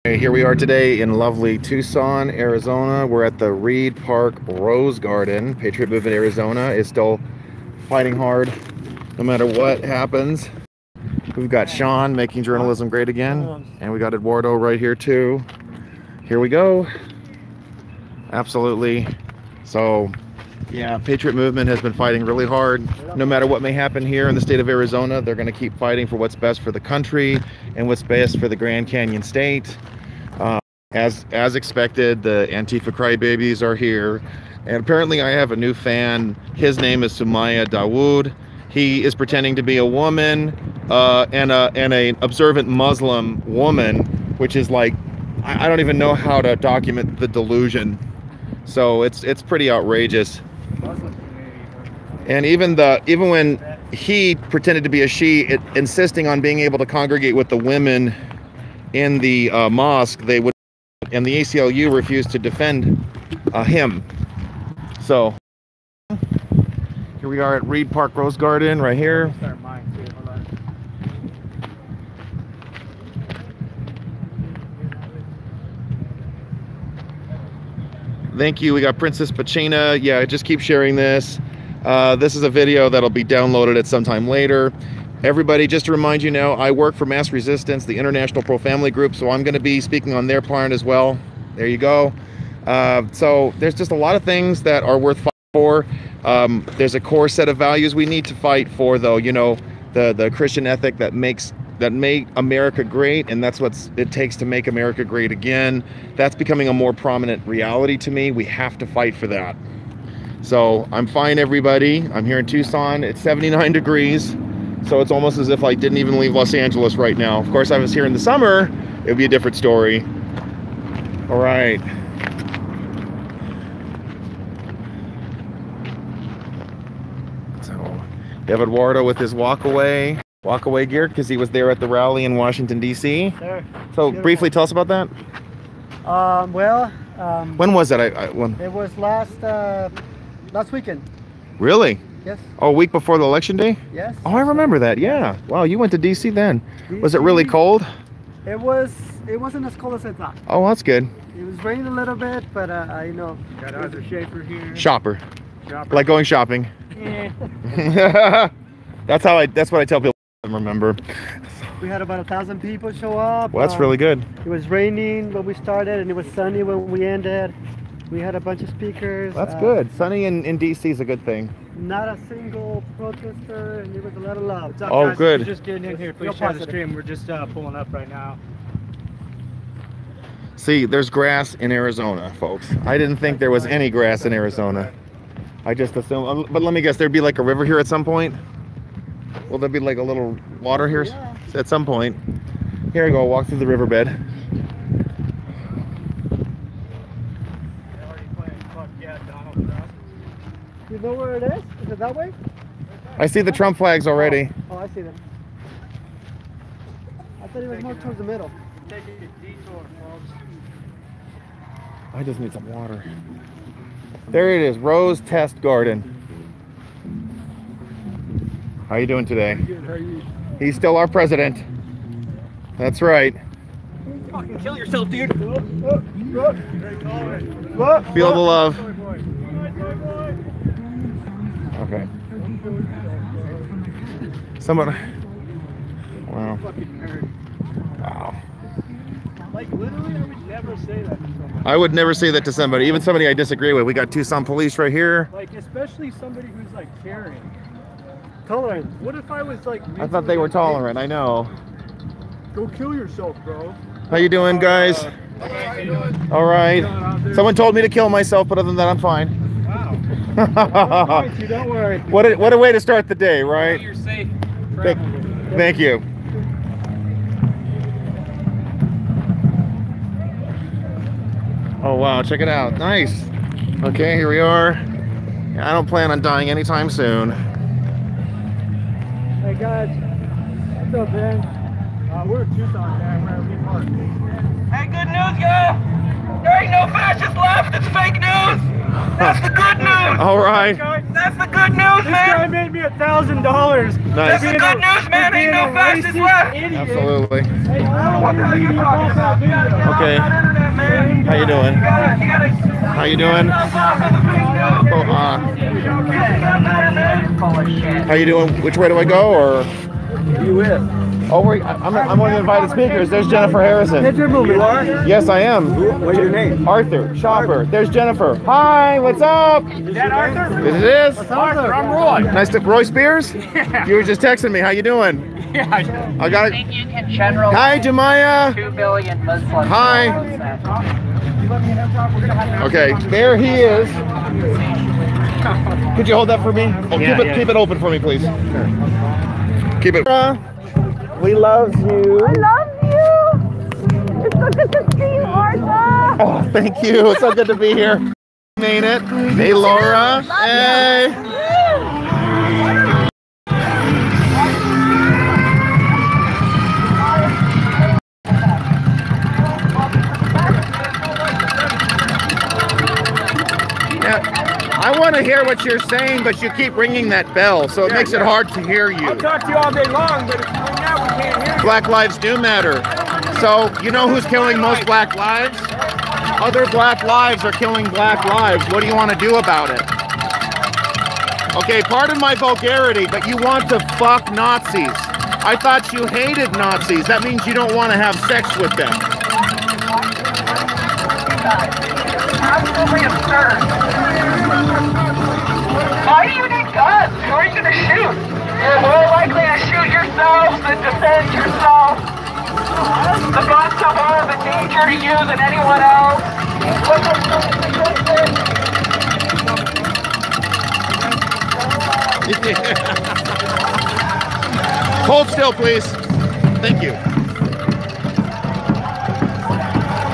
Hey, here we are today in lovely Tucson, Arizona. We're at the Reed Park Rose Garden. Patriot Movement Arizona is still fighting hard no matter what happens. We've got Sean making journalism great again, and we got Eduardo right here too. Here we go. Absolutely. So yeah, Patriot Movement has been fighting really hard. No matter what may happen here in the state of Arizona, they're going to keep fighting for what's best for the country and what's best for the Grand Canyon State. As expected, the Antifa crybabies are here, and apparently I have a new fan. His name is Sumaya Dawood. He is pretending to be a woman and an observant Muslim woman, which is like, I don't even know how to document the delusion. So it's pretty outrageous. And even when he pretended to be a she, insisting on being able to congregate with the women in the mosque, they would, and the ACLU refused to defend him. So here we are at Reed Park Rose Garden right here. Thank you. We got Princess Pachina. Yeah, just keep sharing this. This is a video that'll be downloaded at some time later. Everybody, just to remind you now, I work for Mass Resistance, the International Pro-Family Group, so I'm going to be speaking on their part as well. There you go. So there's just a lot of things that are worth fighting for. There's a core set of values we need to fight for, though. You know, the Christian ethic that make America great, and that's what it takes to make America great again. That's becoming a more prominent reality to me. We have to fight for that. So I'm fine, everybody. I'm here in Tucson. It's 79 degrees. So it's almost as if I didn't even leave Los Angeles right now. Of course, I was here in the summer, it would be a different story. All right. So we have Eduardo with his walkaway gear because he was there at the rally in Washington, D.C. Sure. So briefly tell us about that. When was that? It was last weekend. Really? Yes. Oh, a week before the election day? Yes. Oh, I remember that. Yeah. Wow, you went to DC then. Was it really cold? It wasn't as cold as I thought. Oh, that's good. It was raining a little bit, but you know. Got Arthur Schaefer here. Shopper. Like going shopping. Yeah. That's what I tell people to remember. We had about 1,000 people show up. Well, that's really good. It was raining when we started, and it was sunny when we ended. We had a bunch of speakers. That's good. Sunny in DC is a good thing. Not a single protester, and it was a lot of love. What's up, oh, guys? good. We're just getting in here. Please share the stream. We're just pulling up right now. See, there's grass in Arizona, folks. I didn't think there was any grass in Arizona. I just assumed, but let me guess, there'd be like a river here at some point? Will there be like a little water here at some point? Here we go, walk through the riverbed. You know where it is? Is it that way? I see the Trump flags already. Oh, I see them. I thought it was more towards the middle. Take a detour, folks. I just need some water. There it is, Rose Test Garden. How you doing today? Good, how are you? He's still our president. That's right. Fucking kill yourself, dude. Feel the love. Okay. Someone. Wow. Wow. Like, literally, I would never say that to someone. I would never say that to somebody, even somebody I disagree with. We got Tucson police right here. Like, especially somebody who's, like, caring. Tolerant. What if I was, like... I thought they were tolerant, I know. Go kill yourself, bro. How you doing, guys? All right. Someone told me to kill myself, but other than that, I'm fine. Wow. Don't worry. What a way to start the day, right? You're safe. Thank you. Oh wow, check it out. Nice. Okay, here we are. I don't plan on dying anytime soon. Hey guys, what's up, man? We're in Tucson, man. We're at Reed Park. Hey, good news, y'all! There ain't no fascist left, it's fake news! That's the good news. All right. That's the good news, This guy man. made me $1,000. Nice. That's the good news, man. Ain't no fascist left. Absolutely. Hey, I don't want to leave about that video. Okay. How you doing? How you doing? How you doing? Which way do I go, or? You with? Oh, I'm one of the invited speakers. There's Jennifer Harrison. Patriot movement. You are? Yes, I am. What's your name? Arthur Shopper. There's Jennifer. Hi, what's up? Is that Arthur? It is. Arthur, I'm Roy. Nice to Roy Spears. Yeah. You were just texting me. How you doing? Yeah. I got I it. think you can generalize Hi, Jemiah. 2 billion Muslims. Hi. Okay, there he is. Could you hold that for me? Oh, keep it open for me, please. Keep it. We love you. I love you. It's so good to see you, Arthur. Oh, thank you. It's so good to be here. Made it. Hey, Laura. Hey. I want to hear what you're saying, but you keep ringing that bell, so it makes it hard to hear you. I'll talk to you all day long, but if you ring out, we can't hear you. Black lives do matter. So, you know who's killing most black lives? Other black lives are killing black lives. What do you want to do about it? Okay, pardon my vulgarity, but you want to fuck Nazis. I thought you hated Nazis. That means you don't want to have sex with them. Absolutely absurd. Why do you need guns? Who are you going to shoot? You're more likely to shoot yourself than defend yourself. The guns are more of a danger to you than anyone else. Hold still, please. Thank you.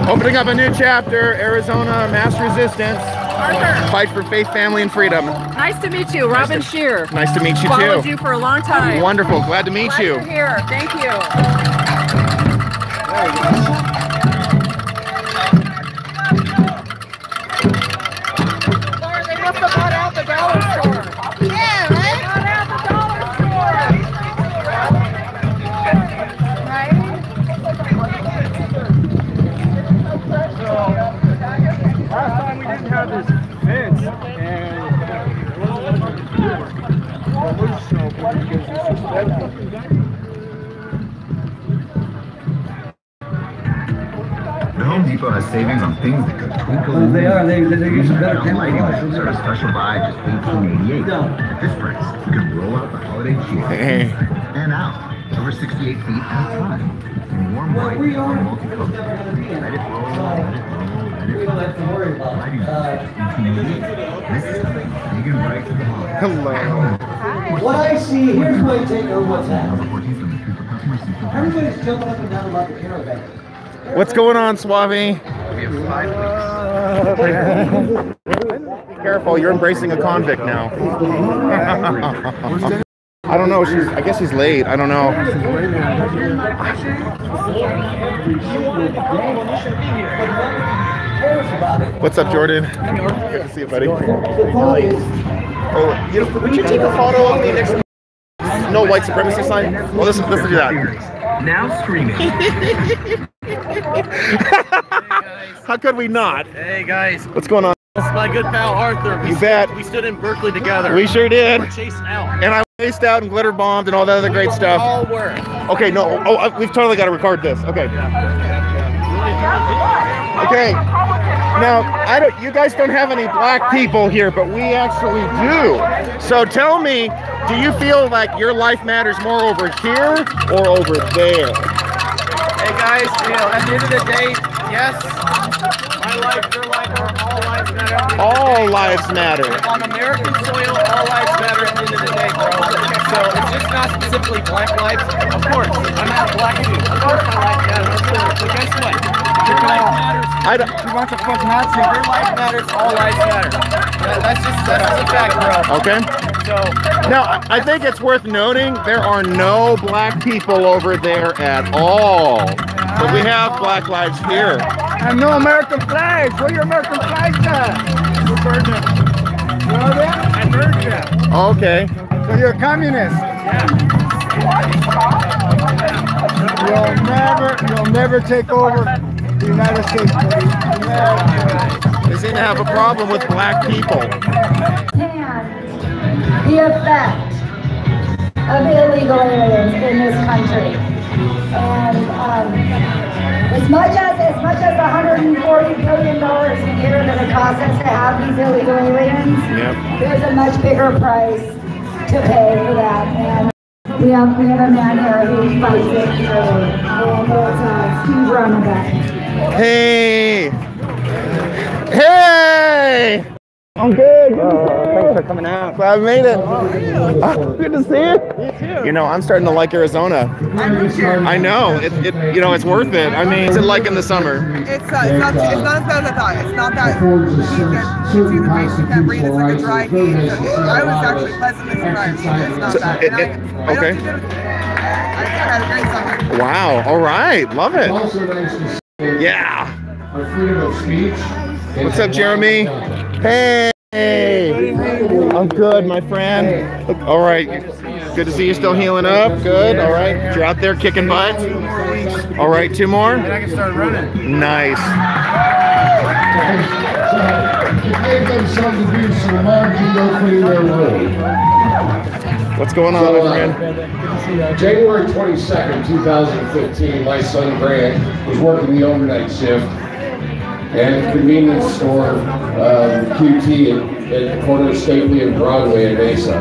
Opening up a new chapter, Arizona Mass Resistance. Arthur, Fight for faith, family, and freedom. nice to meet you. Robin Shear. Nice to meet you Followed too. you for a long time. Wonderful. Glad to meet Glad you. you're here. Thank you. Sorry, they must have bought out the dollar store. Yeah, right? Bought out the dollar store. Right? Last time we didn't have this fence, and The Home Depot has savings on things that could twinkle in They are. They use some better lighting chemicals. that start a special buy just $18.88. At this price, you can roll out the holiday cheer Hey. and out over 68 feet at a time in warm white or multicolored. Let it roll, let it roll, let it We don't have to worry about lighting just $18.88. This is coming big and bright to the holidays. Hello. What I see, here's my take on what's happening. Number 14 from the Food for Customers. Everybody's jumping up and down about the caravan. What's going on, Suave? We have 5 weeks. Careful, you're embracing a convict now. I don't know. I guess she's late. I don't know. What's up, Jordan? Good to see you, buddy. Oh, would you take a photo of me next to no white supremacy sign? Well, let's do that. Now streaming. How could we not? Hey guys, What's going on? this is my good pal Arthur. You bet. We stood in Berkeley together. We sure did. We're chased out. And I spaced out and glitter bombed and all that other great stuff. All work. Okay, no. Oh, we've totally got to record this. Okay. Okay. Now, you guys don't have any black people here, but we actually do. So tell me, do you feel like your life matters more over here or over there? Hey guys, at the end of the day, yes, my life, your life, all lives matter. All lives matter. On American soil, all lives matter at the end of the day, bro. So it's just not specifically black lives. Of course, I'm not a black dude. Of course my life matters. But guess what? Your life matters. You want to fuck Nazi? Your life matters. All lives matter. That's just a fact, bro. Okay. So now, I think it's worth noting there are no black people over there at all. But we have black lives here. And no American flags. Where your American flags at? I burned you. Okay. So you're a communist. You'll never take over the United States, buddy. Never. They seem to have a problem with black people. The effect of illegal aliens in this country. And as much as $140 billion a year that it costs us to have these illegal aliens, there's a much bigger price to pay for that. And we have a man here who fights it through, and it's Steve Romabeck. Hey! Hey! I'm good. Thanks for coming out. Glad I made it. Oh, good to see you. You know, I'm starting to like Arizona. I know. It's worth it. I mean, it's like in the summer. It's not as bad as I thought. It's not that you can't breathe. It's like a dry heat. I was actually pleasantly surprised. It's not bad. Okay. I had a great summer. Wow. All right. Love it. Yeah. Our freedom of speech. What's up, Jeremy? Hey. I'm good, my friend. All right. Good to see you still healing up. Good. All right. You're out there kicking butt. All right. 2 more. And I can start running. Nice. Gave them something to do, so Mark can go clean their room. What's going on, my friend? January 22nd, 2015, my son Grant was working the overnight shift at a convenience store, QT, at the corner of Stapley and Broadway in Mesa.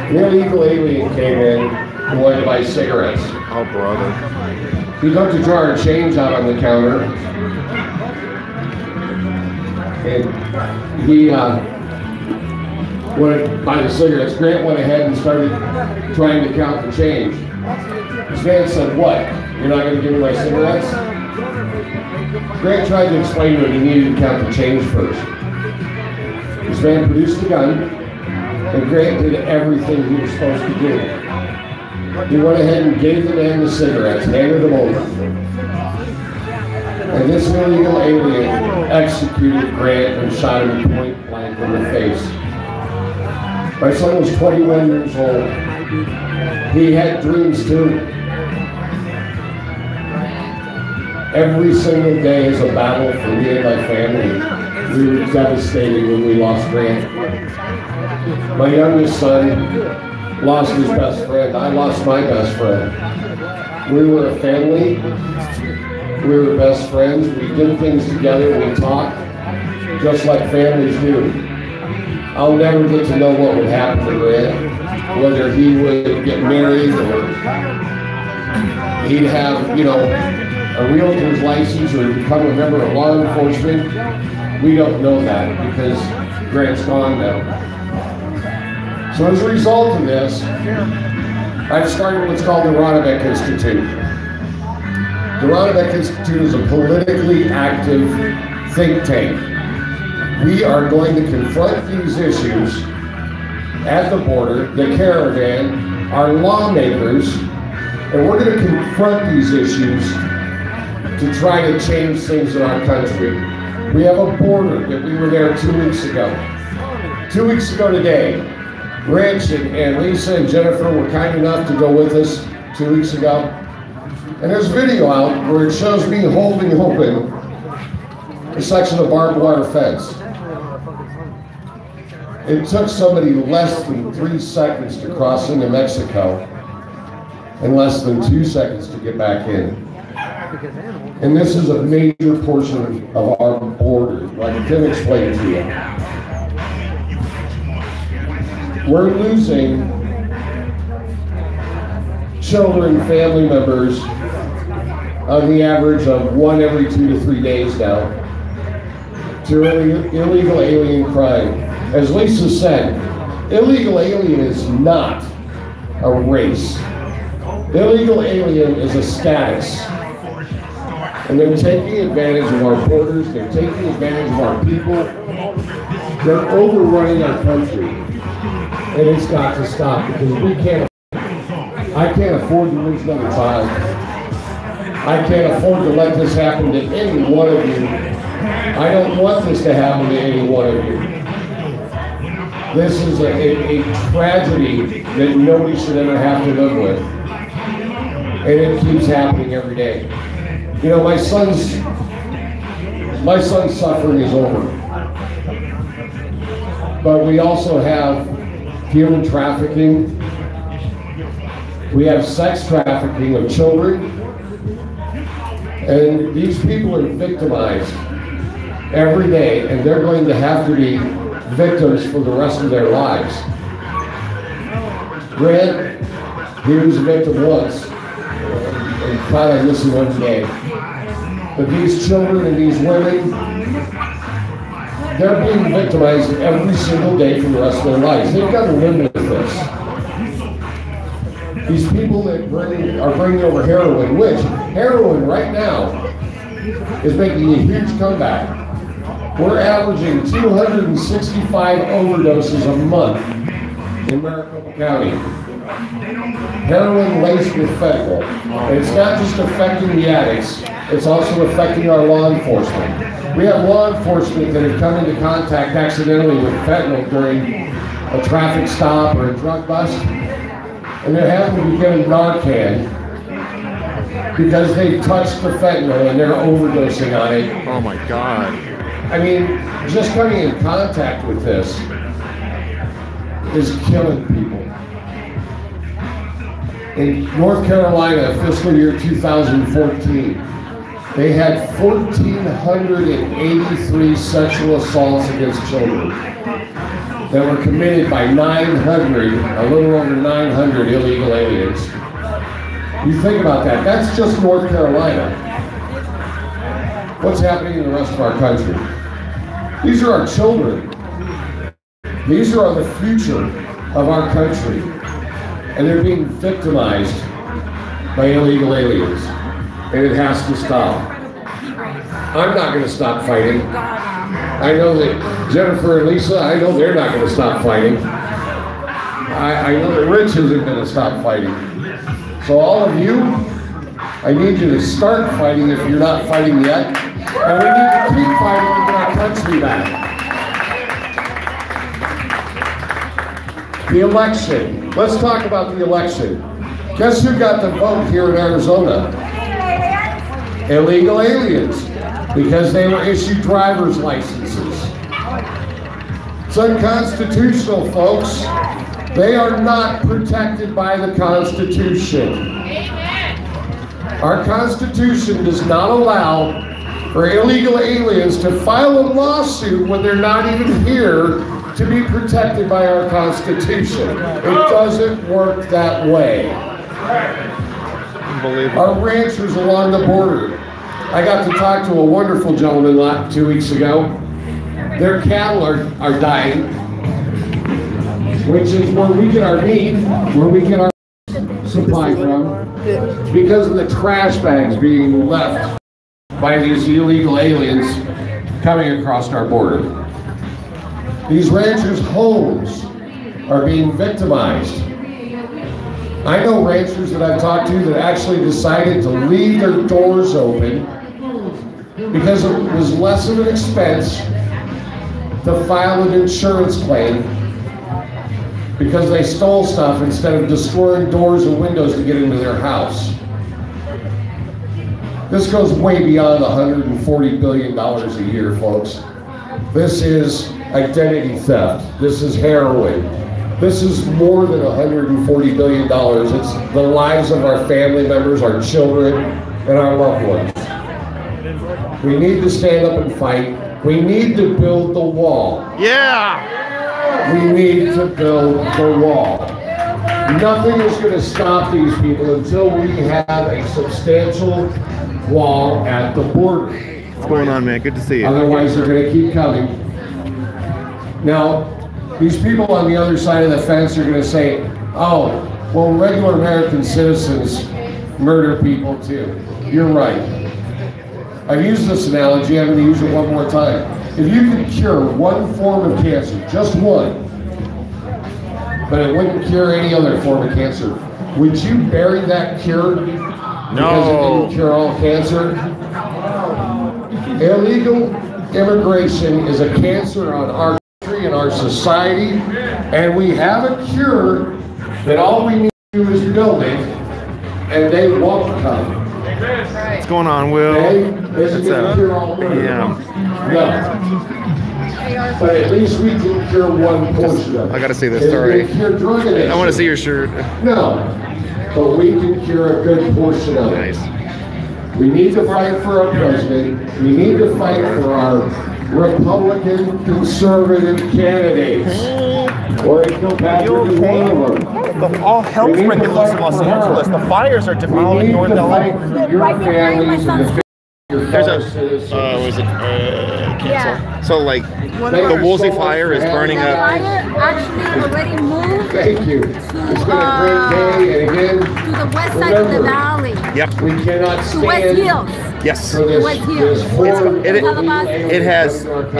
An illegal alien came in and wanted to buy cigarettes. Oh, brother. He dumped a jar of change out on the counter, and he wanted to buy the cigarettes. Grant went ahead and started trying to count the change. This man said, "What? You're not going to give me my cigarettes?" Grant tried to explain to him he needed to count the change first. This man produced a gun, and Grant did everything he was supposed to do. He went ahead and gave the man the cigarettes, handed them over. And this illegal alien executed Grant and shot him point blank in the face. My son was 21 years old. He had dreams too. Every single day is a battle for me and my family. We were devastated when we lost Grant. My youngest son lost his best friend. I lost my best friend. We were a family. We were best friends. We did things together. We talked just like families do. I'll never get to know what would happen to Grant, whether he would get married or he'd have, a realtor's license or become a member of law enforcement. We don't know that because Grant's gone now. So as a result of this, I've started what's called the Ronabeck Institute. The Ronabeck Institute is a politically active think tank. We are going to confront these issues at the border, the caravan, our lawmakers, and we're going to confront these issues to try to change things in our country. We have a border that we were there 2 weeks ago. 2 weeks ago today, Rich and Lisa and Jennifer were kind enough to go with us 2 weeks ago. And there's a video out where it shows me holding open a section of barbed wire fence. It took somebody less than 3 seconds to cross into Mexico and less than 2 seconds to get back in. And this is a major portion of our border, like Tim explained to you. We're losing children, family members on the average of 1 every 2 to 3 days now to illegal alien crime. As Lisa said, illegal alien is not a race. Illegal alien is a status. And they're taking advantage of our borders, they're taking advantage of our people, they're overrunning our country. And it's got to stop because I can't afford to lose another child. I can't afford to let this happen to any one of you. I don't want this to happen to any one of you. This is a tragedy that nobody should ever have to live with. And it keeps happening every day. You know, my son's suffering is over. But we also have human trafficking. We have sex trafficking of children. And these people are victimized every day, and they're going to have to be victims for the rest of their lives. Grant, he was a victim once, and probably missing one today. But these children and these women, they're being victimized every single day for the rest of their lives. They've got to live with this. These people that are bringing over heroin, which heroin right now is making a huge comeback. We're averaging 265 overdoses a month in Maricopa County. Heroin laced with fentanyl. And it's not just affecting the addicts, it's also affecting our law enforcement. We have law enforcement that have come into contact accidentally with fentanyl during a traffic stop or a drug bust, and they're having to be given Narcan because they've touched the fentanyl and they're overdosing on it. Oh my God. I mean, just coming in contact with this is killing people. In North Carolina, fiscal year 2014, they had 1,483 sexual assaults against children that were committed by 900, a little over 900 illegal aliens. You think about that, that's just North Carolina. What's happening in the rest of our country? These are our children. These are the future of our country. And they're being victimized by illegal aliens. And it has to stop. I'm not going to stop fighting. I know that Jennifer and Lisa, I know they're not going to stop fighting. I know that Rich isn't going to stop fighting. So all of you, I need you to start fighting if you're not fighting yet. And we need to keep fighting to get our country back. The election. Let's talk about the election. Guess who got the vote here in Arizona? Illegal aliens, because they were issued driver's licenses. It's unconstitutional, folks. They are not protected by the Constitution. Our Constitution does not allow for illegal aliens to file a lawsuit when they're not even here to be protected by our Constitution. It doesn't work that way. Our ranchers along the border. I got to talk to a wonderful gentleman 2 weeks ago. Their cattle are dying, which is where we get our meat, where we get our supply from, because of the trash bags being left by these illegal aliens coming across our border. These ranchers' homes are being victimized. I know ranchers that I've talked to that actually decided to leave their doors open because it was less of an expense to file an insurance claim because they stole stuff instead of destroying doors and windows to get into their house. This goes way beyond $140 billion a year, folks. This is identity theft. This is heroin. This is more than $140 billion. It's the lives of our family members, our children, and our loved ones. We need to stand up and fight. We need to build the wall. Yeah! We need to build the wall. Nothing is going to stop these people until we have a substantial wall at the border. What's going on, man? Good to see you. Otherwise, they're going to keep coming. Now, these people on the other side of the fence are going to say, oh, well, regular American citizens murder people too. You're right. I've used this analogy, I'm going to use it one more time. If you could cure one form of cancer, just one, but it wouldn't cure any other form of cancer, would you bury that cure because it didn't cure all cancer. Illegal immigration is a cancer on our country and our society, and we have a cure that all we need to do is build it, and they won't come. What's going on, Will? Yeah. No. But at least we can cure one portion of it. I gotta see this, sorry. I want to see your shirt. No, but we can cure a good portion of it. Nice. We need to fight for our president. We need to fight for our Republican conservative candidates. Or Patriot is one of them. All hell's breaking loose in Los Angeles. The fires are demolishing North LA. Your families and There's a, cancel. So like, the Woolsey fire is burning The up. fire actually already moved Thank you. It's been a great day, and again, to the west side of the valley. Yep. we cannot To West stand Hills. Yes. for this, West Hills. this horrible It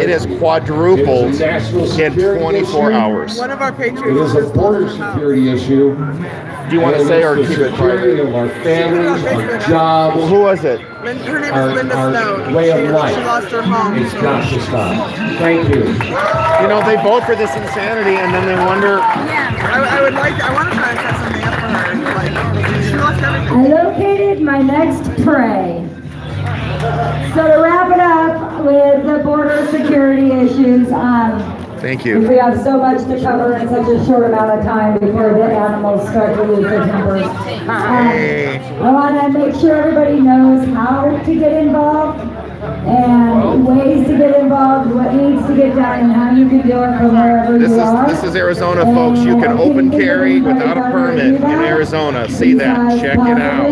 has quadrupled in 24 hours. One of our It Patriots is a border security issue. Do you want to say or keep it private? Of our families, our jobs, Who was it? Her name is Linda our Stone. way of She life. lost her home. It's got to stop. Thank you. You know, they vote for this insanity and then they wonder. Yeah. I want to try and set something up for her. Like, she lost everything. I located my next prey. So to wrap it up with the border security issues, Thank because you. we have so much to cover in such a short amount of time before the animals start to lose their tempers. Hey. I want to make sure everybody knows how to get involved and ways to get involved, what needs to get done, and how you can do it from wherever you are. This is Arizona, folks. You can open carry without a permit in Arizona. See that? Check it out.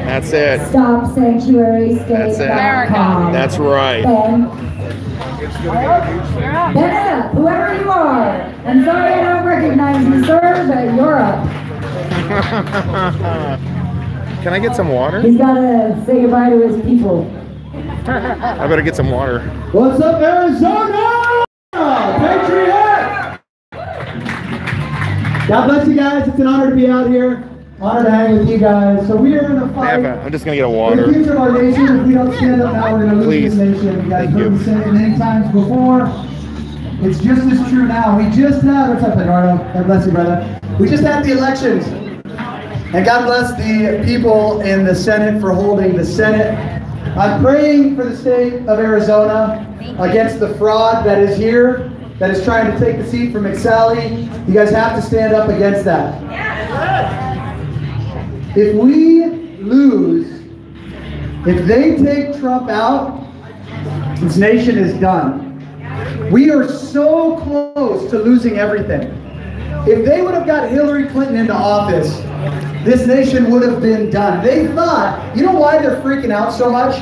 That's it. StopSanctuaryState.com. That's right. Ben, whoever you are. I'm sorry I don't recognize you, sir, but you're up. Can I get some water? He's got to say goodbye to his people. I better get some water. What's up, Arizona? Patriot! God bless you guys. It's an honor to be out here. Honor to hang with you guys. So we are in a fight. I'm just gonna get a For the water. future of our nation, if we don't stand up now, we're going to lose Please. this nation. You guys Thank heard you. me say it many times before. It's just as true now. We just had, what's up, Eduardo? God bless you, brother. We just had the elections. And God bless the people in the Senate for holding the Senate. I'm praying for the state of Arizona against the fraud that is here, that is trying to take the seat from McSally. You guys have to stand up against that. If we lose, if they take Trump out, this nation is done. We are so close to losing everything. If they would have got Hillary Clinton into office, this nation would have been done. They thought, you know why they're freaking out so much?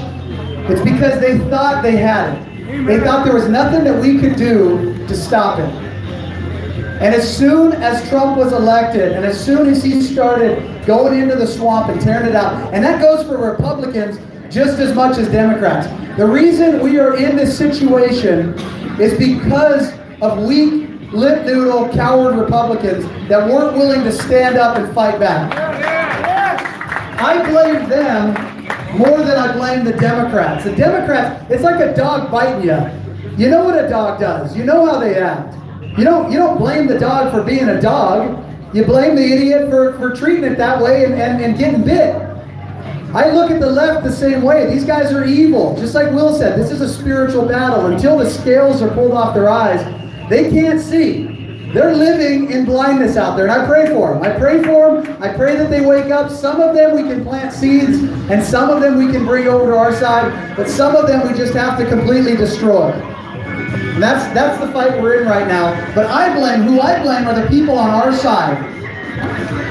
It's because they thought they had it. They thought there was nothing that we could do to stop it. And as soon as Trump was elected, and as soon as he started going into the swamp and tearing it out, and that goes for Republicans just as much as Democrats. The reason we are in this situation is because of weak, lip noodle, coward Republicans that weren't willing to stand up and fight back. I blame them more than I blame the Democrats. The Democrats, it's like a dog biting you. You know what a dog does. You know how they act. You don't blame the dog for being a dog. You blame the idiot for treating it that way and getting bit. I look at the left the same way. These guys are evil. Just like Will said, this is a spiritual battle. Until the scales are pulled off their eyes, they can't see. They're living in blindness out there, and I pray for them. I pray for them. I pray that they wake up. Some of them we can plant seeds, and some of them we can bring over to our side, but some of them we just have to completely destroy. And that's the fight we're in right now. But who I blame are the people on our side,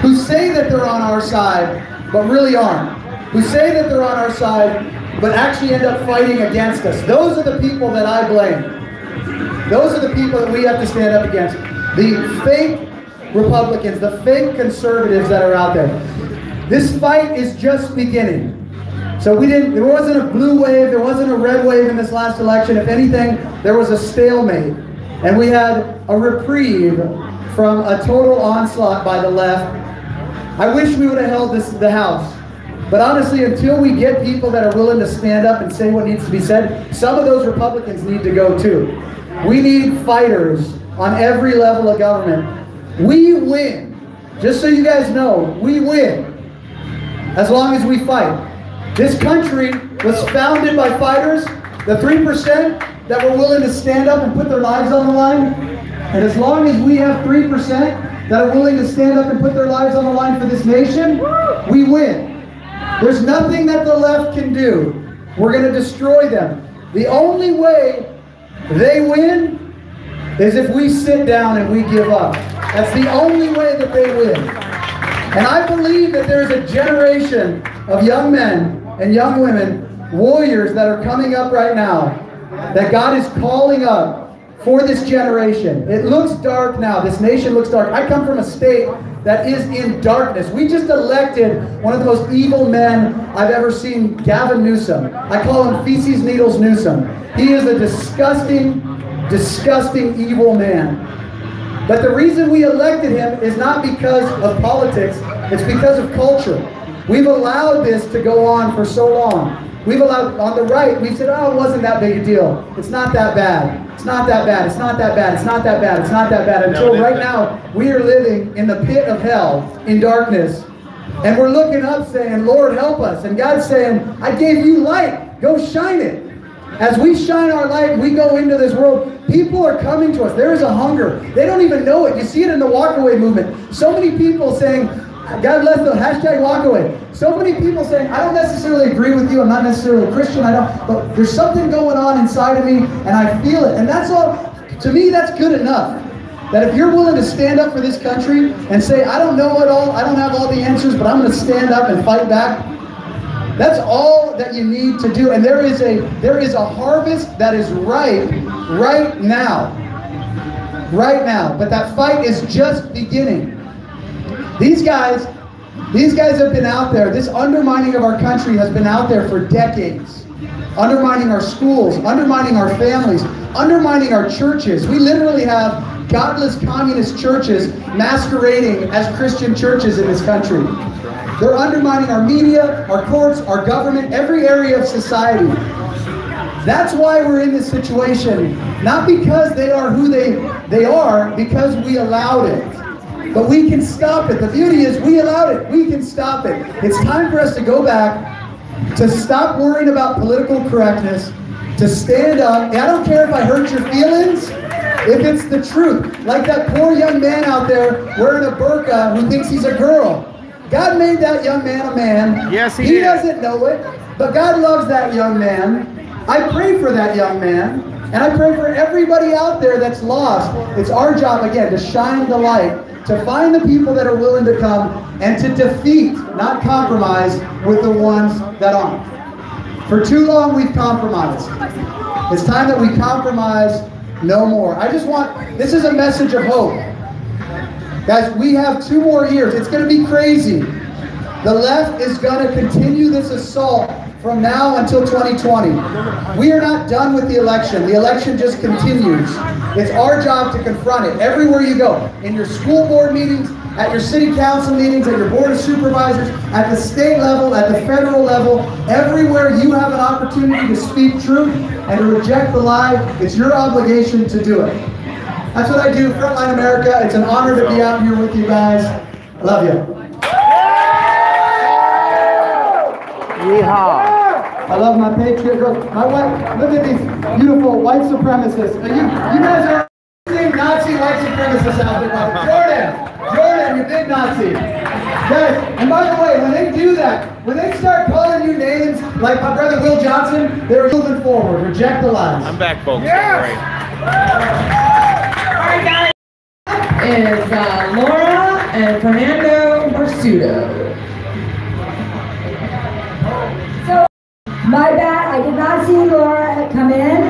who say that they're on our side, but really aren't. Who say that they're on our side, but actually end up fighting against us. Those are the people that I blame. Those are the people that we have to stand up against. The fake Republicans, the fake conservatives that are out there. This fight is just beginning. So there wasn't a blue wave, there wasn't a red wave in this last election. If anything, there was a stalemate. And we had a reprieve from a total onslaught by the left. I wish we would have held the House. But honestly, until we get people that are willing to stand up and say what needs to be said, some of those Republicans need to go too. We need fighters on every level of government. We win. Just so you guys know, we win as long as we fight. This country was founded by fighters, the 3% that were willing to stand up and put their lives on the line. And as long as we have 3% that are willing to stand up and put their lives on the line for this nation, we win. There's nothing that the left can do. We're going to destroy them. The only way they win is if we sit down and we give up. That's the only way that they win. And I believe that there's a generation of young men and young women, warriors that are coming up right now, that God is calling up for this generation. It looks dark now. This nation looks dark. I come from a state that is in darkness. We just elected one of the most evil men I've ever seen, Gavin Newsom. I call him Feces Needles Newsom. He is a disgusting, disgusting evil man. But the reason we elected him is not because of politics, it's because of culture. We've allowed this to go on for so long. We've allowed, on the right, we said, oh, it wasn't that big a deal. It's not that bad. It's not that bad. It's not that bad. It's not that bad. It's not that bad. Until right now, we are living in the pit of hell, in darkness. And we're looking up saying, Lord, help us. And God's saying, I gave you light. Go shine it. As we shine our light, we go into this world. People are coming to us. There is a hunger. They don't even know it. You see it in the walkaway movement. So many people saying, God bless the hashtag walkaway. So many people saying, I don't necessarily agree with you. I'm not necessarily a Christian. But there's something going on inside of me, and I feel it. And that's all. To me, that's good enough. That if you're willing to stand up for this country and say, I don't know it all, I don't have all the answers, but I'm going to stand up and fight back. That's all that you need to do. And there is a harvest that is ripe right now. Right now. But that fight is just beginning. These guys have been out there. This undermining of our country has been out there for decades. Undermining our schools, undermining our families, undermining our churches. We literally have godless communist churches masquerading as Christian churches in this country. They're undermining our media, our courts, our government, every area of society. That's why we're in this situation. Not because they are who they are, because we allowed it. But we can stop it. The beauty is we allowed it. We can stop it. It's time for us to go back, to stop worrying about political correctness, to stand up. And I don't care if I hurt your feelings, if it's the truth. Like that poor young man out there wearing a burqa who thinks he's a girl. God made that young man a man. Yes, he did. Doesn't know it, but God loves that young man. I pray for that young man, and I pray for everybody out there that's lost. It's our job, again, to shine the light, to find the people that are willing to come, and to defeat, not compromise, with the ones that aren't. For too long, we've compromised. It's time that we compromise no more. This is a message of hope. Guys, we have 2 more years. It's going to be crazy. The left is going to continue this assault from now until 2020. We are not done with the election. The election just continues. It's our job to confront it everywhere you go. In your school board meetings, at your city council meetings, at your board of supervisors, at the state level, at the federal level, everywhere you have an opportunity to speak truth and to reject the lie, it's your obligation to do it. That's what I do, Frontline America. It's an honor to be out here with you guys. I love you. Yeehaw. I love my Patriot girls. My wife, look at these beautiful white supremacists. You guys are Nazi white supremacists out there. Jordan, you big Nazi. Guys, and by the way, when they do that, when they start calling you names like my brother Will Johnson, they're moving forward. Reject the lies. I'm back, folks. Yes. Is Laura and Fernando Bursudo. So, my bad, I did not see Laura come in,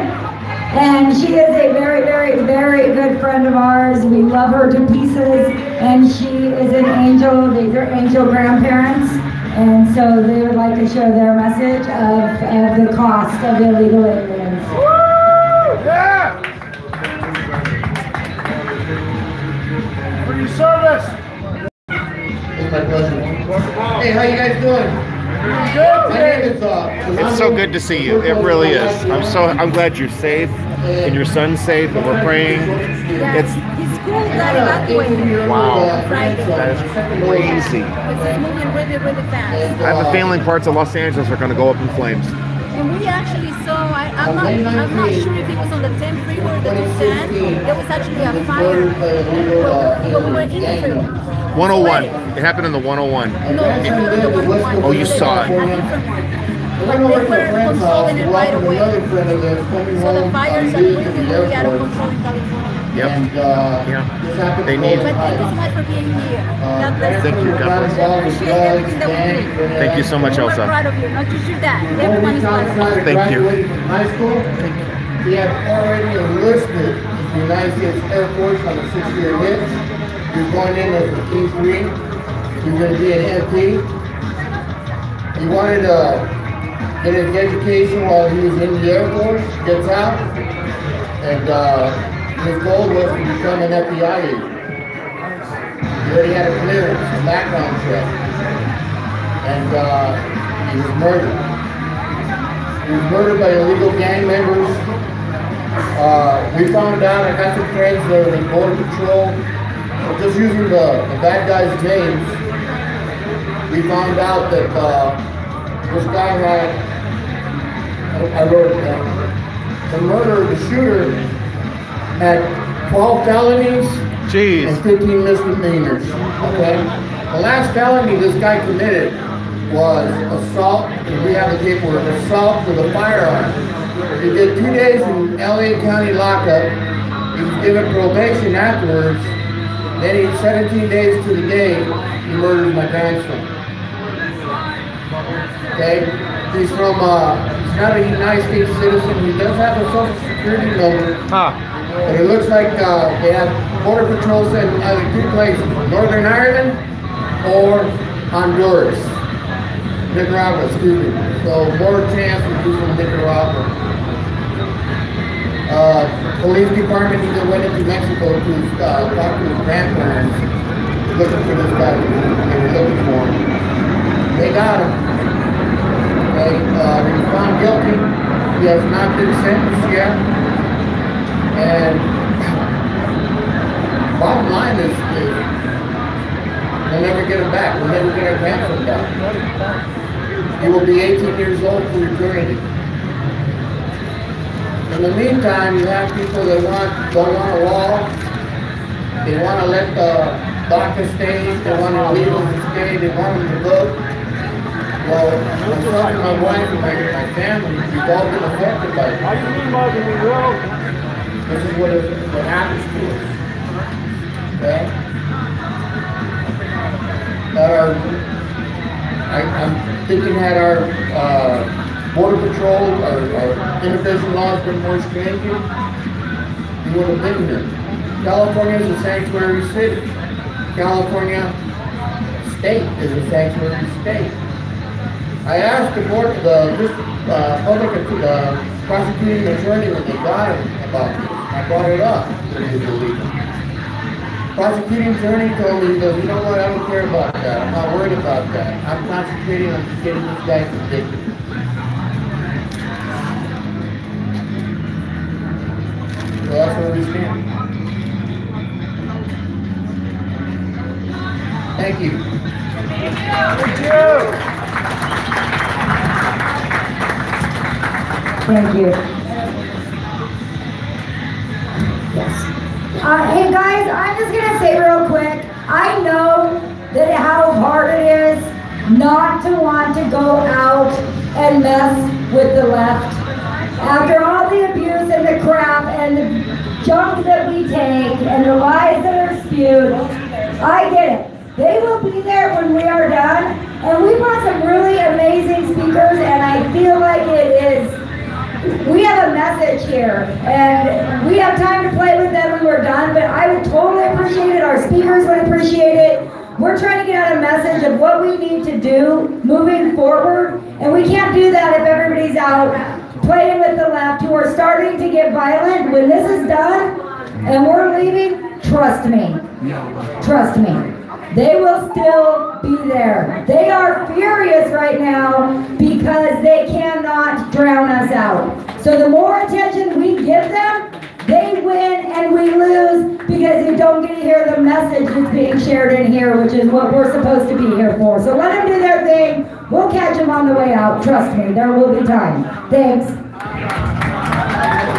and she is a very, very, very good friend of ours. We love her to pieces, and she is an angel. These are angel grandparents, and so they would like to share their message of the cost of illegal aliens. Woo! Yeah! For your service. It's my pleasure. Hey, how you guys doing? It's so good to see you. It really is. I'm glad you're safe and your son's safe and we're praying. It's his school got evacuated. Wow. On Friday. That is crazy. It's moving really, really fast. I have a feeling parts of Los Angeles are going to go up in flames. And we actually saw, I'm not sure if it was on the 10 freeway or the 210. There was actually a fire when we were in the freeway. 101. It happened in the 101. No, the 101. Oh, you saw it. But they were controlling it right away. So the fires are really out of control in California. Yep. Yeah. They need it. But thank you so much for being here. God bless Thank you. God bless. I appreciate everything that we do. Thank you so much, We're Elsa. proud of you, not just your dad. Everyone is proud of you. Thank you. High school, he had already enlisted in the United States Air Force on a 6-year hit. He was going in as a T3. He was going to be an MP. He wanted to get his education while he was in the Air Force. Gets out, and his goal was to become an FBI agent. He already had a clearance, a background check, and he was murdered. He was murdered by illegal gang members. We found out, I got some friends that were in Border Patrol, just using the bad guys' names. We found out that this guy had, I wrote it down, the murderer, the shooter, had 12 felonies and 15 misdemeanors. Okay? The last felony this guy committed was assault, and we have the paperwork, assault with a firearm. He did 2 days in LA County lockup. He was given probation afterwards. Then he 17 days to the day he murdered my grandson. Okay? He's from, he's not a United States citizen. He does have a social security number. But it looks like they have Border Patrol in either two places, Northern Ireland or Honduras. Nicaragua, excuse me. So more chance of he's from Nicaragua. Police department either went into Mexico to talk to his grandparents looking for this guy. They were looking for him. They got him. Okay, he was found guilty. He has not been sentenced yet. And bottom line is we'll never get him back. We'll never get our grandson back. He will be 18 years old for eternity. In the meantime, you have people that don't want a wall. They want to let the DACA stay. They want to leave them to stay. They want them to vote. Well, myself and my wife and my family, we've all been affected by it. This is what happens to us. Okay? I'm thinking that our Border Patrol, our immigration law has been more stringent, we would have been here. California is a sanctuary city. California state is a sanctuary state. I asked the board, prosecuting attorney when they got him about this. I brought it up when he was illegal. Prosecuting attorney told me, he goes, you know what, I don't care about that. I'm not worried about that. I'm concentrating on getting this guy convicted. So that's where we stand. Thank you. Thank you. Thank you. Yes. Hey guys, I'm just gonna say real quick, I know that how hard it is not to want to go out and mess with the left. After all the abuse and the crap and the junk that we take and the lies that are spewed, I get it. They will be there when we are done. And we brought some really amazing speakers, and I feel like we have a message here, and we have time to play with them when we're done, but I would totally appreciate it. Our speakers would appreciate it. We're trying to get out a message of what we need to do moving forward, and we can't do that if everybody's out playing with the left who are starting to get violent. When this is done and we're leaving, trust me. Trust me. They will still be there. They are furious right now because they cannot drown us out. So the more attention we give them, they win and we lose because you don't get to hear the message that's being shared in here, which is what we're supposed to be here for. So let them do their thing. We'll catch them on the way out. Trust me, there will be time. Thanks.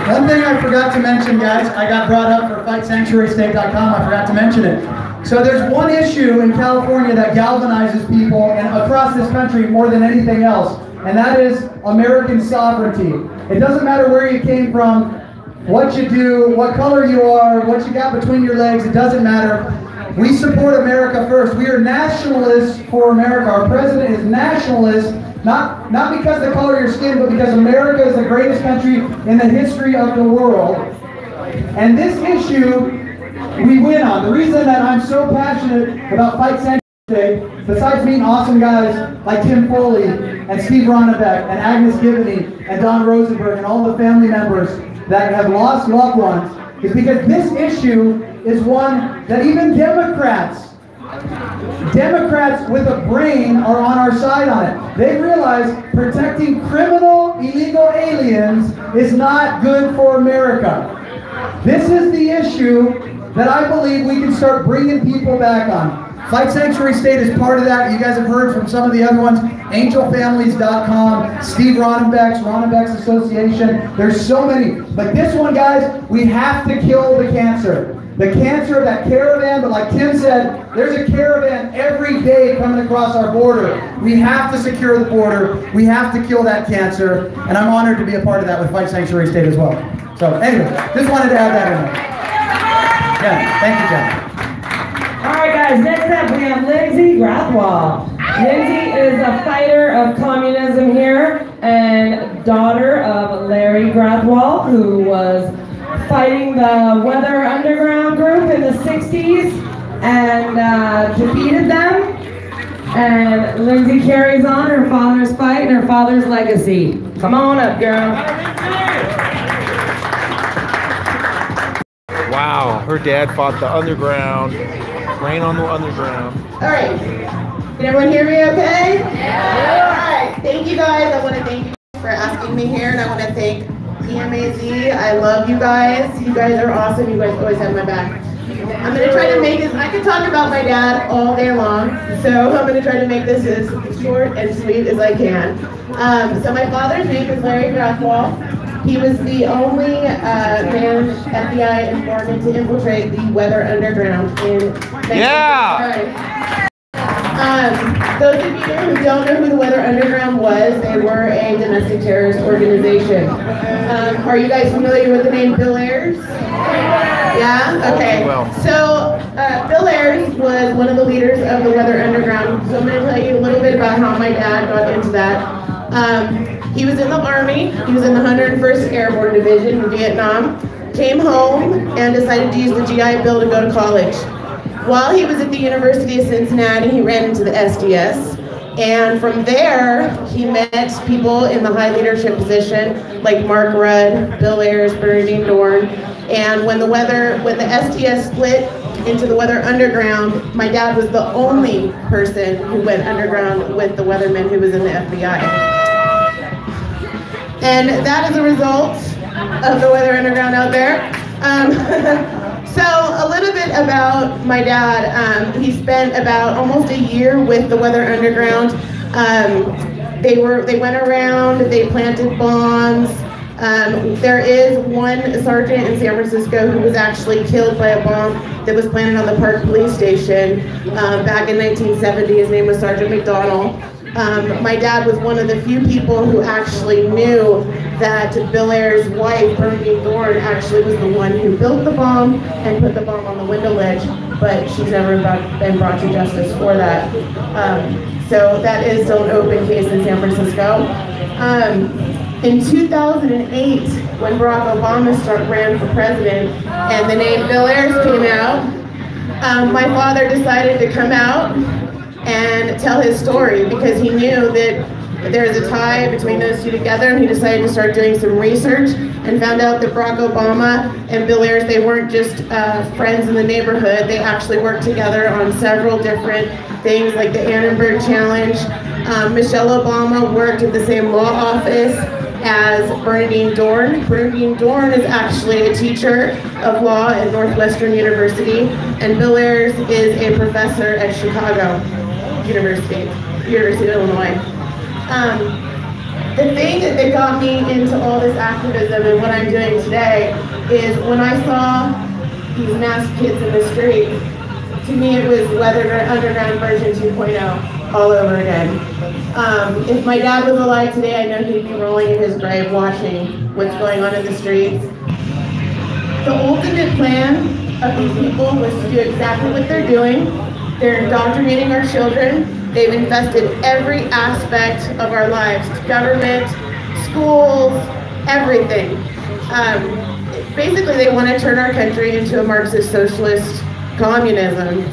One thing I forgot to mention, guys, I got brought up for FightSanctuaryState.com. I forgot to mention it. So there's one issue in California that galvanizes people and across this country more than anything else, and that is American sovereignty. It doesn't matter where you came from, what you do, what color you are, what you got between your legs, it doesn't matter. We support America first. We are nationalists for America. Our president is nationalist, not because of the color of your skin, but because America is the greatest country in the history of the world. And this issue, we win on. The reason that I'm so passionate about Fight Sanctuary, besides meeting awesome guys like Tim Foley and Steve Ronnebeck and Agnes Givney and Don Rosenberg and all the family members that have lost loved ones, is because this issue is one that even Democrats with a brain are on our side on it. They realize protecting criminal, illegal aliens is not good for America. This is the issue that I believe we can start bringing people back on. Fight Sanctuary State is part of that. You guys have heard from some of the other ones. AngelFamilies.com, Steve Ronnebeck's Association. There's so many. But this one, guys, we have to kill the cancer. The cancer of that caravan, but like Tim said, there's a caravan every day coming across our border. We have to secure the border. We have to kill that cancer. And I'm honored to be a part of that with Fight Sanctuary State as well. So anyway, just wanted to add that in there. Yeah, thank you, John. All right, guys, next up we have Lindsay Grathwohl. Lindsay is a fighter of communism here and daughter of Larry Grathwohl, who was fighting the Weather Underground group in the 60s and defeated them. And Lindsay carries on her father's fight and her father's legacy. Come on up, girl. Wow, her dad fought the underground, rain on the underground. All right, can everyone hear me okay? Yeah. All right, thank you guys. I want to thank you for asking me here, and I want to thank PMAZ. I love you guys. You guys are awesome. You guys always have my back. I'm going to try to make this, I could talk about my dad all day long, so I'm going to try to make this as short and sweet as I can. So my father's name is Larry Grathwohl. He was the only man FBI informant to infiltrate the Weather Underground in 1969. Those of you who don't know who the Weather Underground was, they were a domestic terrorist organization. Are you guys familiar with the name Bill Ayers? Yeah? Okay. So Bill Ayers was one of the leaders of the Weather Underground. So I'm going to tell you a little bit about how my dad got into that. He was in the Army. He was in the 101st Airborne Division in Vietnam. Came home and decided to use the GI Bill to go to college. While he was at the University of Cincinnati, he ran into the SDS. And from there, he met people in the high leadership position, like Mark Rudd, Bill Ayers, Bernardine Dorn. And when the SDS split into the Weather Underground, my dad was the only person who went underground with the weatherman who was in the FBI. And that is a result of the Weather Underground out there. So a little bit about my dad. He spent about almost a year with the Weather Underground. They went around, they planted bombs. There is one sergeant in San Francisco who was actually killed by a bomb that was planted on the Park Police Station back in 1970. His name was Sergeant McDonald. My dad was one of the few people who actually knew that Bill Ayers' wife, Bernadine Dorn, actually was the one who built the bomb and put the bomb on the window ledge, but she's never been brought to justice for that. So that is still an open case in San Francisco. In 2008, when Barack Obama ran for president and the name Bill Ayers came out, my father decided to come out and tell his story because he knew that there's a tie between those two together, and he decided to start doing some research and found out that Barack Obama and Bill Ayers, they weren't just friends in the neighborhood, they actually worked together on several different things like the Annenberg Challenge. Michelle Obama worked at the same law office as Bernadine Dorn. Bernadine Dorn is actually a teacher of law at Northwestern University, and Bill Ayers is a professor at Chicago University of Illinois. The thing that got me into all this activism and what I'm doing today is when I saw these masked kids in the street, to me it was Weather Underground version 2.0 all over again. If my dad was alive today, I know he'd be rolling in his grave watching what's going on in the streets. The ultimate plan of these people was to do exactly what they're doing. They're indoctrinating our children. They've invested every aspect of our lives, government, schools, everything. Basically, they want to turn our country into a Marxist socialist communism.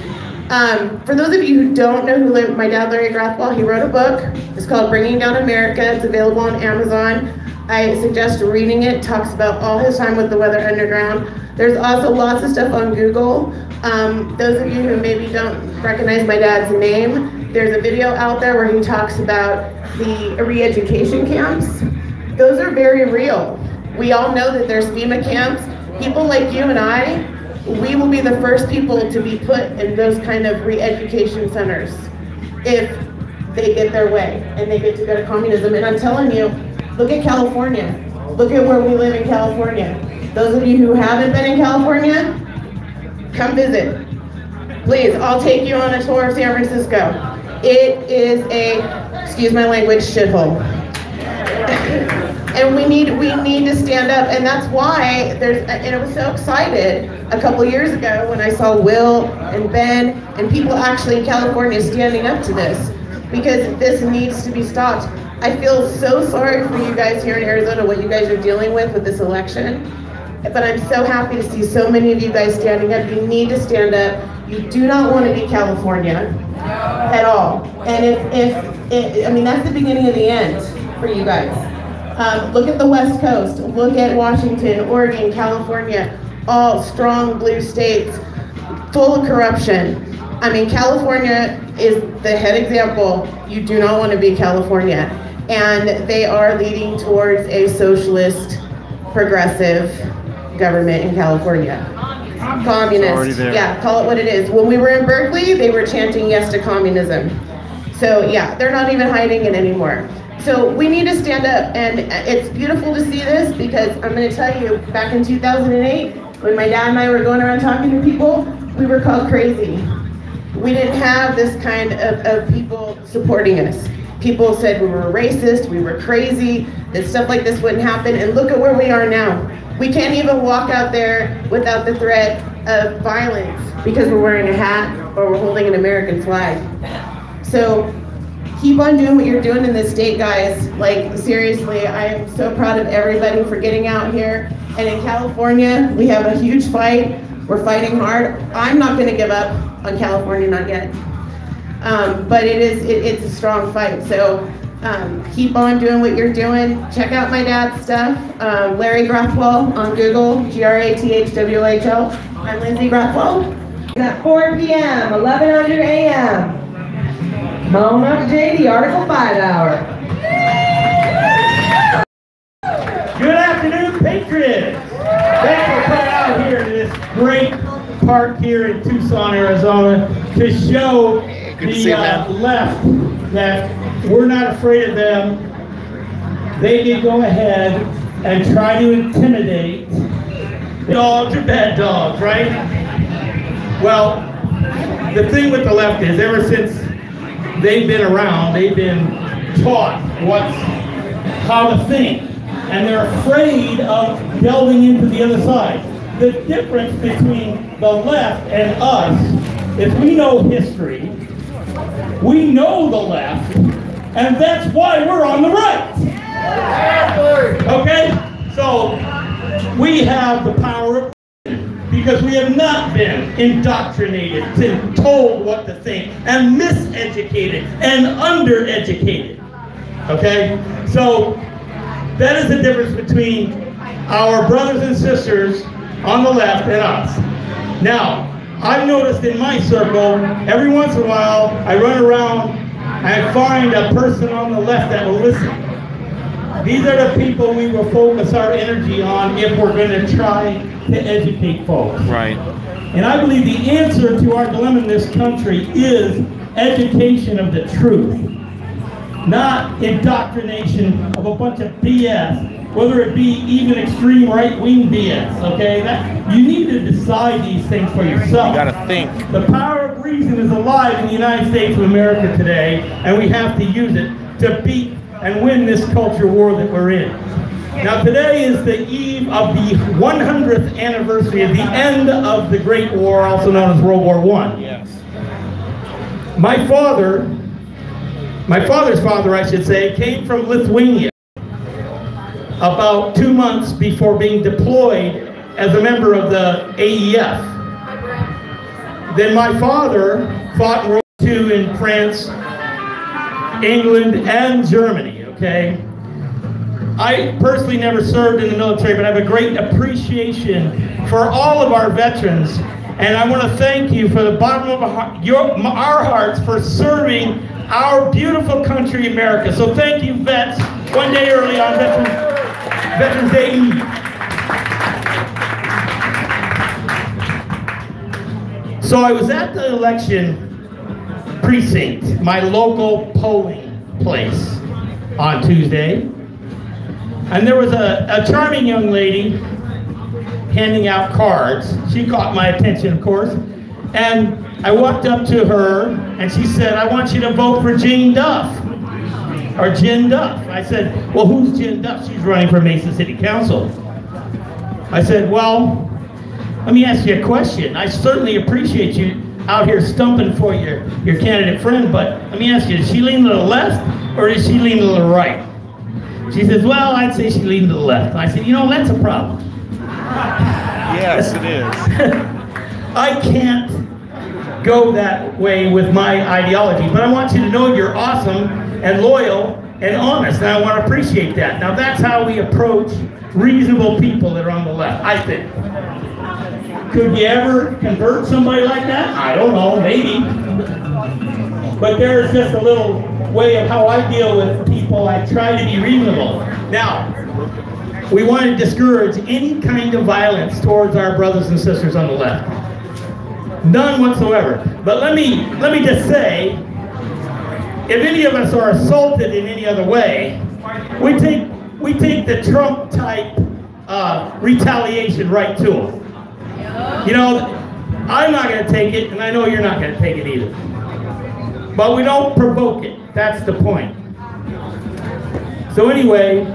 For those of you who don't know who my dad, Larry Grathwall, he wrote a book. It's called Bringing Down America. It's available on Amazon. I suggest reading it. It talks about all his time with the Weather Underground. There's also lots of stuff on Google. Those of you who maybe don't recognize my dad's name, there's a video out there where he talks about the re-education camps. Those are very real. We all know that there's FEMA camps. People like you and I, we will be the first people to be put in those kind of re-education centers if they get their way and they get to go to communism. And I'm telling you, look at California. Look at where we live in California. Those of you who haven't been in California, come visit. Please, I'll take you on a tour of San Francisco. It is a, excuse my language, shithole. And we need to stand up, and that's why and I was so excited a couple years ago when I saw Will and Ben and people actually in California standing up to this, because this needs to be stopped. I feel so sorry for you guys here in Arizona, what you guys are dealing with this election, but I'm so happy to see so many of you guys standing up. You need to stand up. You do not want to be California at all. And I mean, that's the beginning of the end for you guys. Look at the West Coast, look at Washington, Oregon, California, all strong blue states, full of corruption. I mean, California is the head example. You do not want to be California. And they are leading towards a socialist, progressive government in California. Communist, yeah, call it what it is. When we were in Berkeley, they were chanting yes to communism. So yeah, they're not even hiding it anymore. So we need to stand up, and it's beautiful to see this, because I'm going to tell you, back in 2008, when my dad and I were going around talking to people, we were called crazy. We didn't have this kind of people supporting us. People said we were racist, we were crazy, that stuff like this wouldn't happen, and look at where we are now. We can't even walk out there without the threat of violence because we're wearing a hat or we're holding an American flag. So keep on doing what you're doing in this state, guys. Like, seriously, I am so proud of everybody for getting out here. And in California, we have a huge fight. We're fighting hard. I'm not going to give up on California, not yet. But it's a strong fight. So keep on doing what you're doing. Check out my dad's stuff. Larry Grathwall on Google, Grathwhl. I'm Lindsay Grathwall. At 4 p.m., 1100 a.m. Mona J, the Article 5 Hour. Good afternoon, Patriots. Thanks for coming out here to this great park here in Tucson, Arizona, to show the left that we're not afraid of them. They can go ahead and try to intimidate. Dogs are bad dogs, right? Well, the thing with the left is, ever since they've been around, they've been taught how to think, and they're afraid of delving into the other side. The difference between the left and us is we know history, we know the left, and that's why we're on the right. Okay? So we have the power of because we have not been indoctrinated and told what to think, and miseducated and undereducated. Okay? So that is the difference between our brothers and sisters on the left and us. Now, I've noticed in my circle, every once in a while, I run around and I find a person on the left that will listen. These are the people we will focus our energy on if we're going to try to educate folks. Right. And I believe the answer to our dilemma in this country is education of the truth, not indoctrination of a bunch of BS, whether it be even extreme right-wing BS, okay? You need to decide these things for yourself. You gotta think. The power of reason is alive in the United States of America today, and we have to use it to beat and win this culture war that we're in. Now today is the eve of the 100th anniversary of the end of the Great War, also known as World War I. Yes. My father's father, I should say, came from Lithuania about 2 months before being deployed as a member of the AEF. Then my father fought in World War II in France, England, and Germany, okay? I personally never served in the military, but I have a great appreciation for all of our veterans, and I want to thank you for the bottom of our hearts for serving our beautiful country, America. So thank you, vets, one day early on Veterans Day Eve. So I was at the election precinct, my local polling place, on Tuesday, and there was a charming young lady handing out cards. She caught my attention, of course, and I walked up to her and she said, "I want you to vote for Jane Duff," or Jen Duff. I said, "Well, who's Jen Duff?" "She's running for Mesa City Council." I said, "Well, let me ask you a question. I certainly appreciate you out here stumping for your candidate friend, but let me ask you, does she lean to the left or does she lean to the right?" She says, "Well, I'd say she leaned to the left." I said, "You know, that's a problem." Yes, it is. I can't go that way with my ideology, but I want you to know you're awesome and loyal and honest, and I want to appreciate that. Now, that's how we approach reasonable people that are on the left, I think. Could you ever convert somebody like that? I don't know, maybe. But there's just a little way of how I deal with people. I try to be reasonable. Now, we want to discourage any kind of violence towards our brothers and sisters on the left. None whatsoever. But let me just say, if any of us are assaulted in any other way, we take the Trump type retaliation right to them. You know, I'm not going to take it, and I know you're not going to take it either. But we don't provoke it. That's the point. So anyway,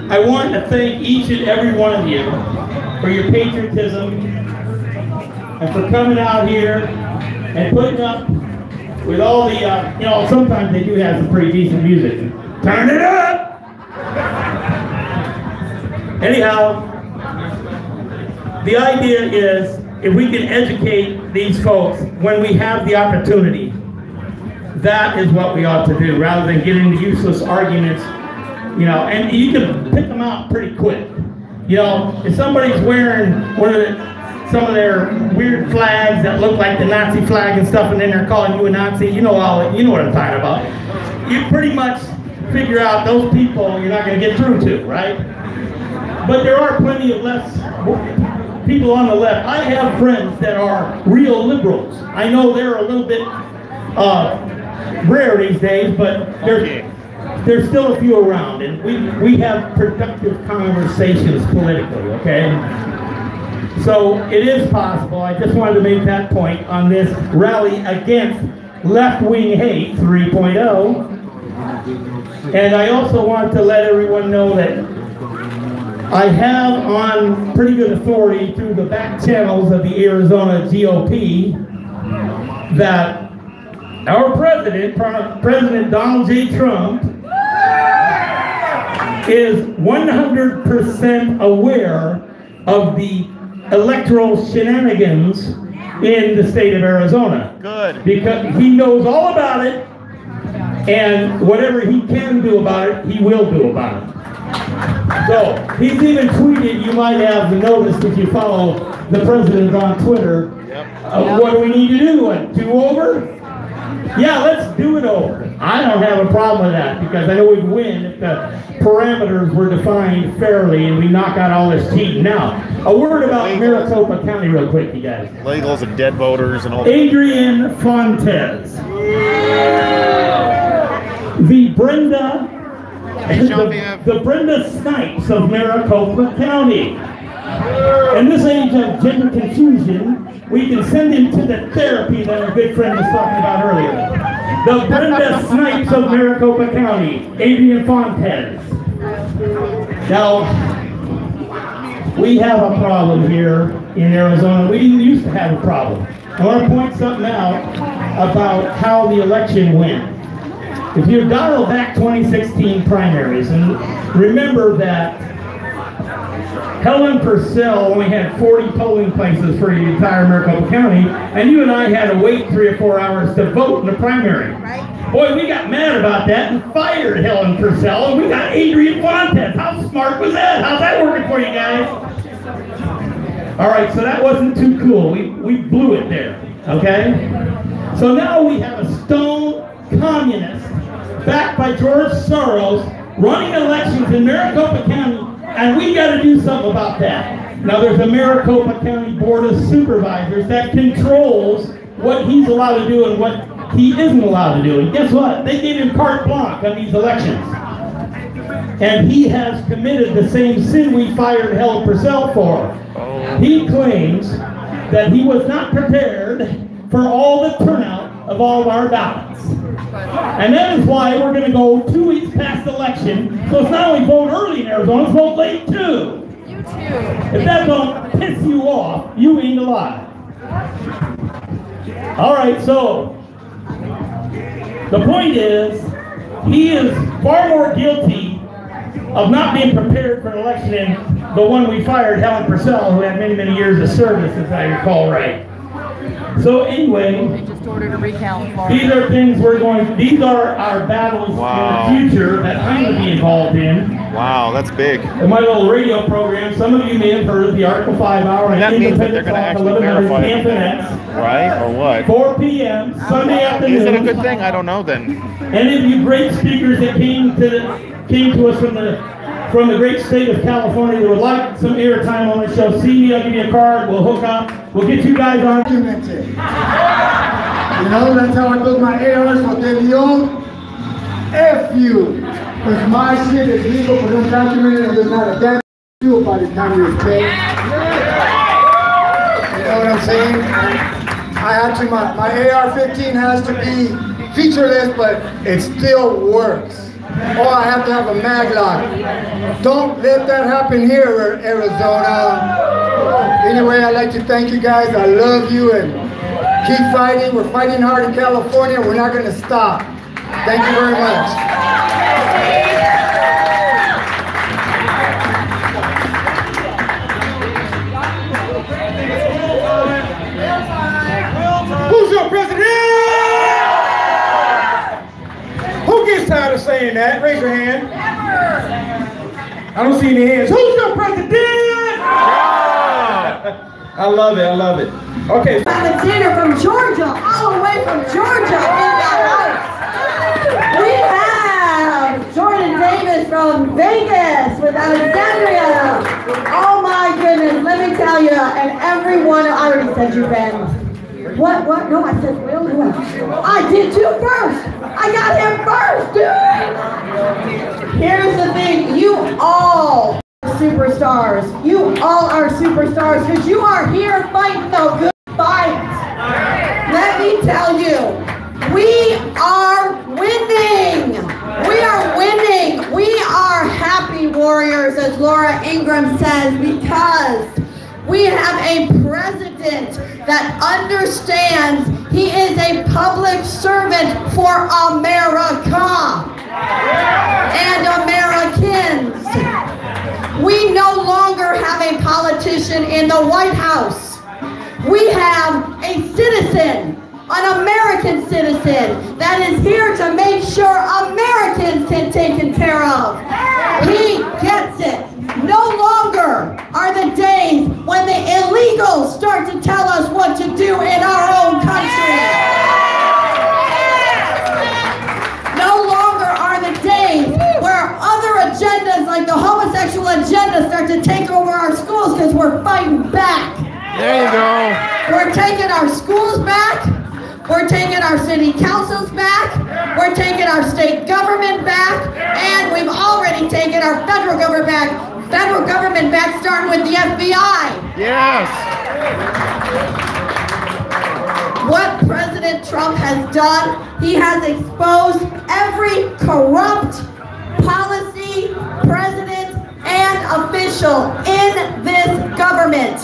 I want to thank each and every one of you for your patriotism and for coming out here and putting up with all the, you know, sometimes they do have some pretty decent music. Turn it up! Anyhow, the idea is, if we can educate these folks when we have the opportunity, that is what we ought to do, rather than get into useless arguments, you know, and you can pick them out pretty quick. You know, if somebody's wearing some of their weird flags that look like the Nazi flag and stuff, and then they're calling you a Nazi, you know what I'm talking about. You pretty much figure out those people you're not going to get through to, right? But there are plenty of people on the left. I have friends that are real liberals. I know they're a little bit rare these days, but there's still a few around, and we have productive conversations politically, okay? So it is possible. I just wanted to make that point on this rally against left-wing hate 3.0. And I also want to let everyone know that I have on pretty good authority through the back channels of the Arizona GOP that our President Donald J. Trump, is 100% aware of the electoral shenanigans in the state of Arizona. Good. Because he knows all about it, And whatever he can do about it, he will do about it. So, he's even tweeted, you might have noticed if you follow the president on Twitter, what do we need to do? A do-over? Yeah, let's do it over. I don't have a problem with that because I know we'd win if the parameters were defined fairly and we knock out all this cheating. Now, a word about Maricopa County real quick, you guys. Legals and dead voters and all that. Adrian Fontes. The Brenda Snipes of Maricopa County. In this age of gender confusion, we can send him to the therapy that our good friend was talking about earlier. The Brenda Snipes of Maricopa County, Adrian Fontes. Now, we have a problem here in Arizona. We didn't used to have a problem. I want to point something out about how the election went. If you dial back 2016 primaries, and remember that Helen Purcell only had 40 polling places for the entire Maricopa County, and you and I had to wait 3 or 4 hours to vote in the primary. Right. Boy, we got mad about that and fired Helen Purcell, and we got Adrian Fontes. How smart was that? How's that working for you guys? All right, so that wasn't too cool. We blew it there, okay? So now we have a stone communist backed by George Soros running elections in Maricopa County, and we got to do something about that. Now there's a Maricopa County Board of Supervisors that controls what he's allowed to do and what he isn't allowed to do. And guess what? They gave him carte blanche on these elections. And he has committed the same sin we fired Helen Purcell for. He claims that he was not prepared for all the turnout of all of our ballots. And that is why we're going to go 2 weeks past the election. So it's not only vote early in Arizona, it's vote late too. You too. If that don't piss you off, you ain't alive. All right, so the point is, he is far more guilty of not being prepared for an election than the one we fired, Helen Purcell, who had many, many years of service, if I recall right. So anyway, they just ordered a recount for these are things these are our battles in the future that I'm going to be involved in. Wow, that's big. In my little radio program, some of you may have heard the Article 5 Hour and that means that they're going to actually verify it, right? Or what? 4 p.m. Sunday afternoon. Is it a good thing? I don't know then. Any of you great speakers that came to us from the great state of California that would like some airtime on the show, see me, I'll give you a card, we'll hook up, we'll get you guys on. You know, that's how I build my ARs for De Leon. F you. Because my shit is legal for undocumented and there's not a damn deal by the time you're paid. You know what I'm saying? I had to, my AR-15 has to be featureless, but it still works. Or I have to have a mag lock. Don't let that happen here, Arizona. Anyway, I'd like to thank you guys. I love you and keep fighting. We're fighting hard in California. We're not going to stop. Thank you very much. Who's your president? Who gets tired of saying that? Raise your hand. I don't see any hands. Who's your president? I love it. I love it. Okay. Alexander from Georgia, all the way from Georgia. We have Jordan Davis from Vegas with Alexandria. Oh my goodness, let me tell you, and everyone, I already said you, Ben. What? No, I said Will. Who else? I did too first. I got him first, dude. Here's the thing. You all are superstars. You all are superstars because you are here fighting the good fight. Let me tell you, we are winning. We are winning. We are happy warriors, as Laura Ingraham says, because we have a president that understands he is a public servant for America and Americans. We no longer have a politician in the White House. We have a citizen an American citizen that is here to make sure Americans can taken care of. He gets it. No longer are the days when the illegals start to tell us what to do in our own country. No longer are the days where other agendas like the homosexual agenda start to take over our schools because we're fighting back. There you go. We're taking our schools back. We're taking our city councils back. We're taking our state government back. And we've already taken our federal government back, starting with the FBI. Yes. What President Trump has done, he has exposed every corrupt policy, president, and official in this government.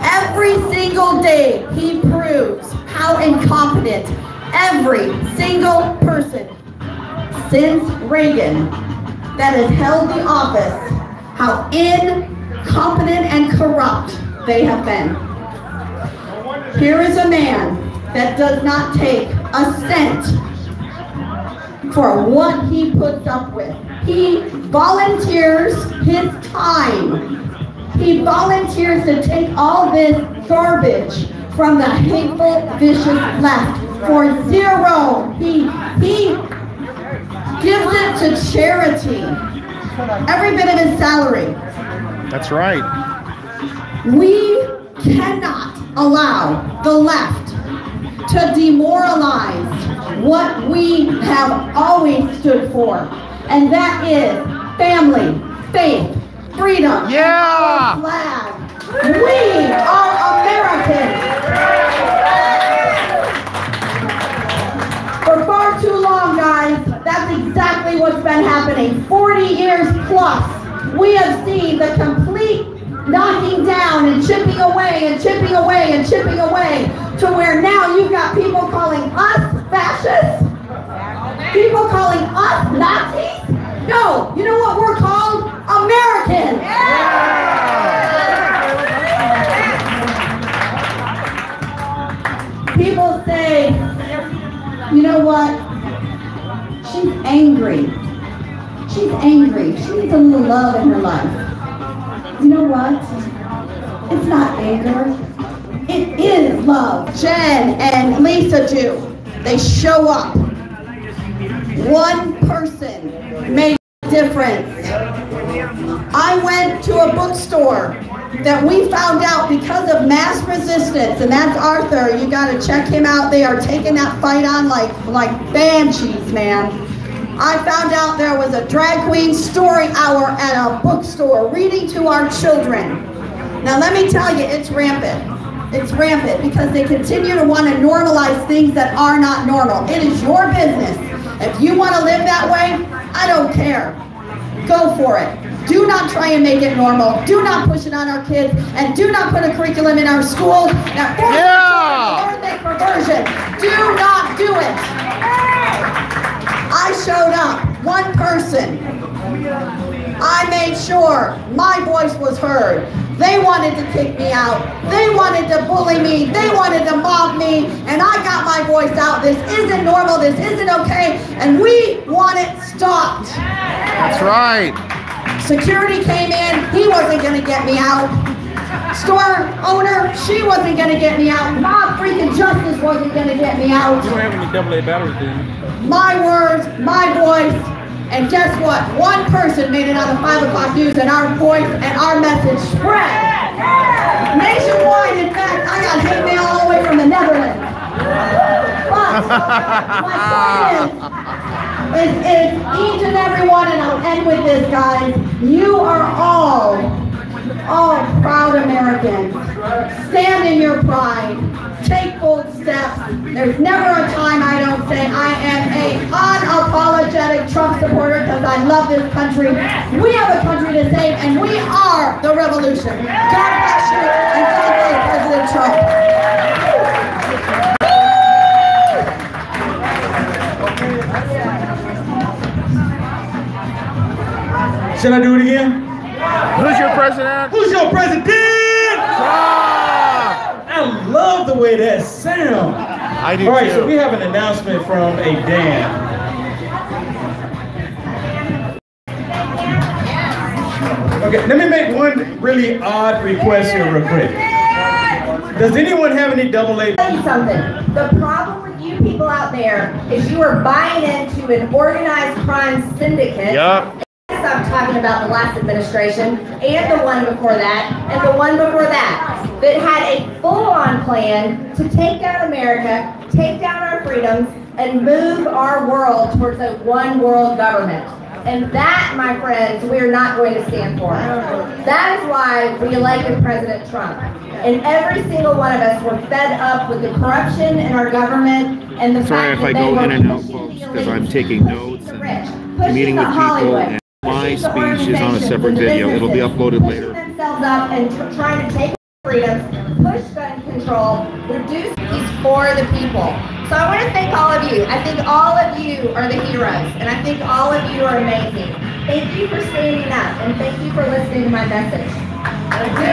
Every single day, he proves how incompetent every single person since Reagan that has held the office, how incompetent and corrupt they have been. Here is a man that does not take a cent for what he puts up with. He volunteers his time. He volunteers to take all this garbage from the hateful, vicious left for zero. He gives it to charity. Every bit of his salary. That's right. We cannot allow the left to demoralize what we have always stood for. And that is family, faith, freedom, yeah, and our flag. We are Americans. For far too long, guys, that's exactly what's been happening. 40 years plus, we have seen the complete knocking down and chipping away and chipping away and chipping away to where now you've got people calling us fascists, people calling us Nazis. No, you know what we're called? Americans. People say, you know what? She's angry. She's angry. She needs a little love in her life. You know what? It's not anger. It is love. Jen and Lisa do. They show up. One person made a difference. I went to a bookstore that we found out because of mass resistance, and that's Arthur. You got to check him out. They are taking that fight on like banshees, man. I found out there was a drag queen story hour at a bookstore reading to our children. Now let me tell you, it's rampant. It's rampant because they continue to want to normalize things that are not normal. It is your business. If you want to live that way, I don't care. Go for it. Do not try and make it normal. Do not push it on our kids, and do not put a curriculum in our schools that forces them to learn their perversion. Do not do it. I showed up, one person. I made sure my voice was heard. They wanted to kick me out. They wanted to bully me. They wanted to mob me. And I got my voice out. This isn't normal. This isn't okay. And we want it stopped. That's right. Security came in. He wasn't going to get me out. Store owner, she wasn't going to get me out. Mob freaking justice wasn't going to get me out. You don't have any AA batteries, do you? My words, my voice. And guess what? One person made it on the 5 o'clock news, and our voice and our message spread nationwide. In fact, I got hate mail all the way from the Netherlands. But my point is each and every one, and I'll end with this, guys. You are all proud Americans. Stand in your pride. Take bold steps. There's never a time I don't say I am an unapologetic Trump supporter because I love this country. We have a country to save, and we are the revolution. God bless you, and God bless President Trump. Should I do it again? Who's your president? Who's your president? Trump! I love the way that sounds. I do All right, too. so we have an announcement from a dam. Okay, let me make one really odd request here real quick. Does anyone have any double A? I'll tell you something. The problem with you people out there is you are buying into an organized crime syndicate. Yup. I'm talking about the last administration and the one before that and the one before that had a full-on plan to take down America, take down our freedoms, and move our world towards a one-world government. And that, my friends, we're not going to stand for. That is why we elected President Trump. And every single one of us were fed up with the corruption in our government and the Sorry fact if I that they go were in and out, pushing folks, the because I'm elites, taking notes the and rich, meeting with pushing the people. Hollywood, And my pushing the speech is on a separate organizations and the video. It'll be businesses, uploaded later. pushing themselves up and trying to take freedoms, push gun control, reduce peace for the people. So I want to thank all of you. I think all of you are the heroes, and I think all of you are amazing. Thank you for standing up, and thank you for listening to my message. Thank you.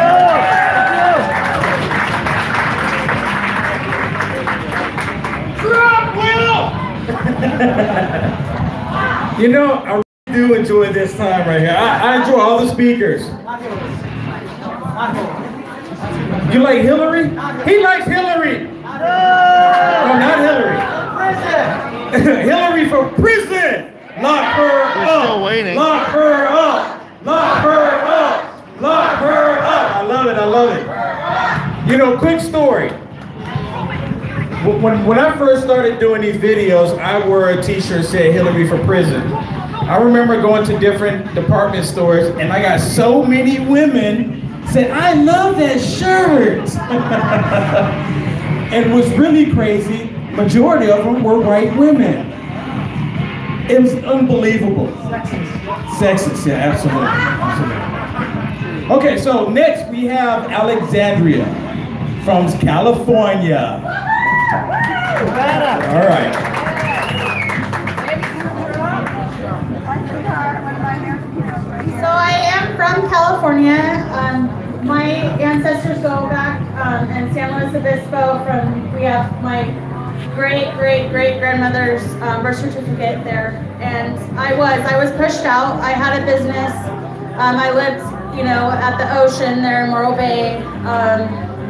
Trump will! You know, I really do enjoy this time right here. I enjoy all the speakers. You like Hillary? He likes Hillary. No, not Hillary. Hillary for prison. Lock her up. We're still waiting. Lock her up. Lock her up. Lock her up. I love it. I love it. You know, quick story. When I first started doing these videos, I wore a t-shirt that said Hillary for prison. I remember going to different department stores and I got so many women said, I love that shirt. And what's really crazy, majority of them were white women. It was unbelievable. Sexist, yeah, absolutely. Absolutely. Okay, so next we have Alexandria from California. All right. So I am from California. My ancestors go back in San Luis Obispo. We have my great-great-great-grandmother's birth certificate there. And I was pushed out. I had a business. I lived, at the ocean there in Morro Bay.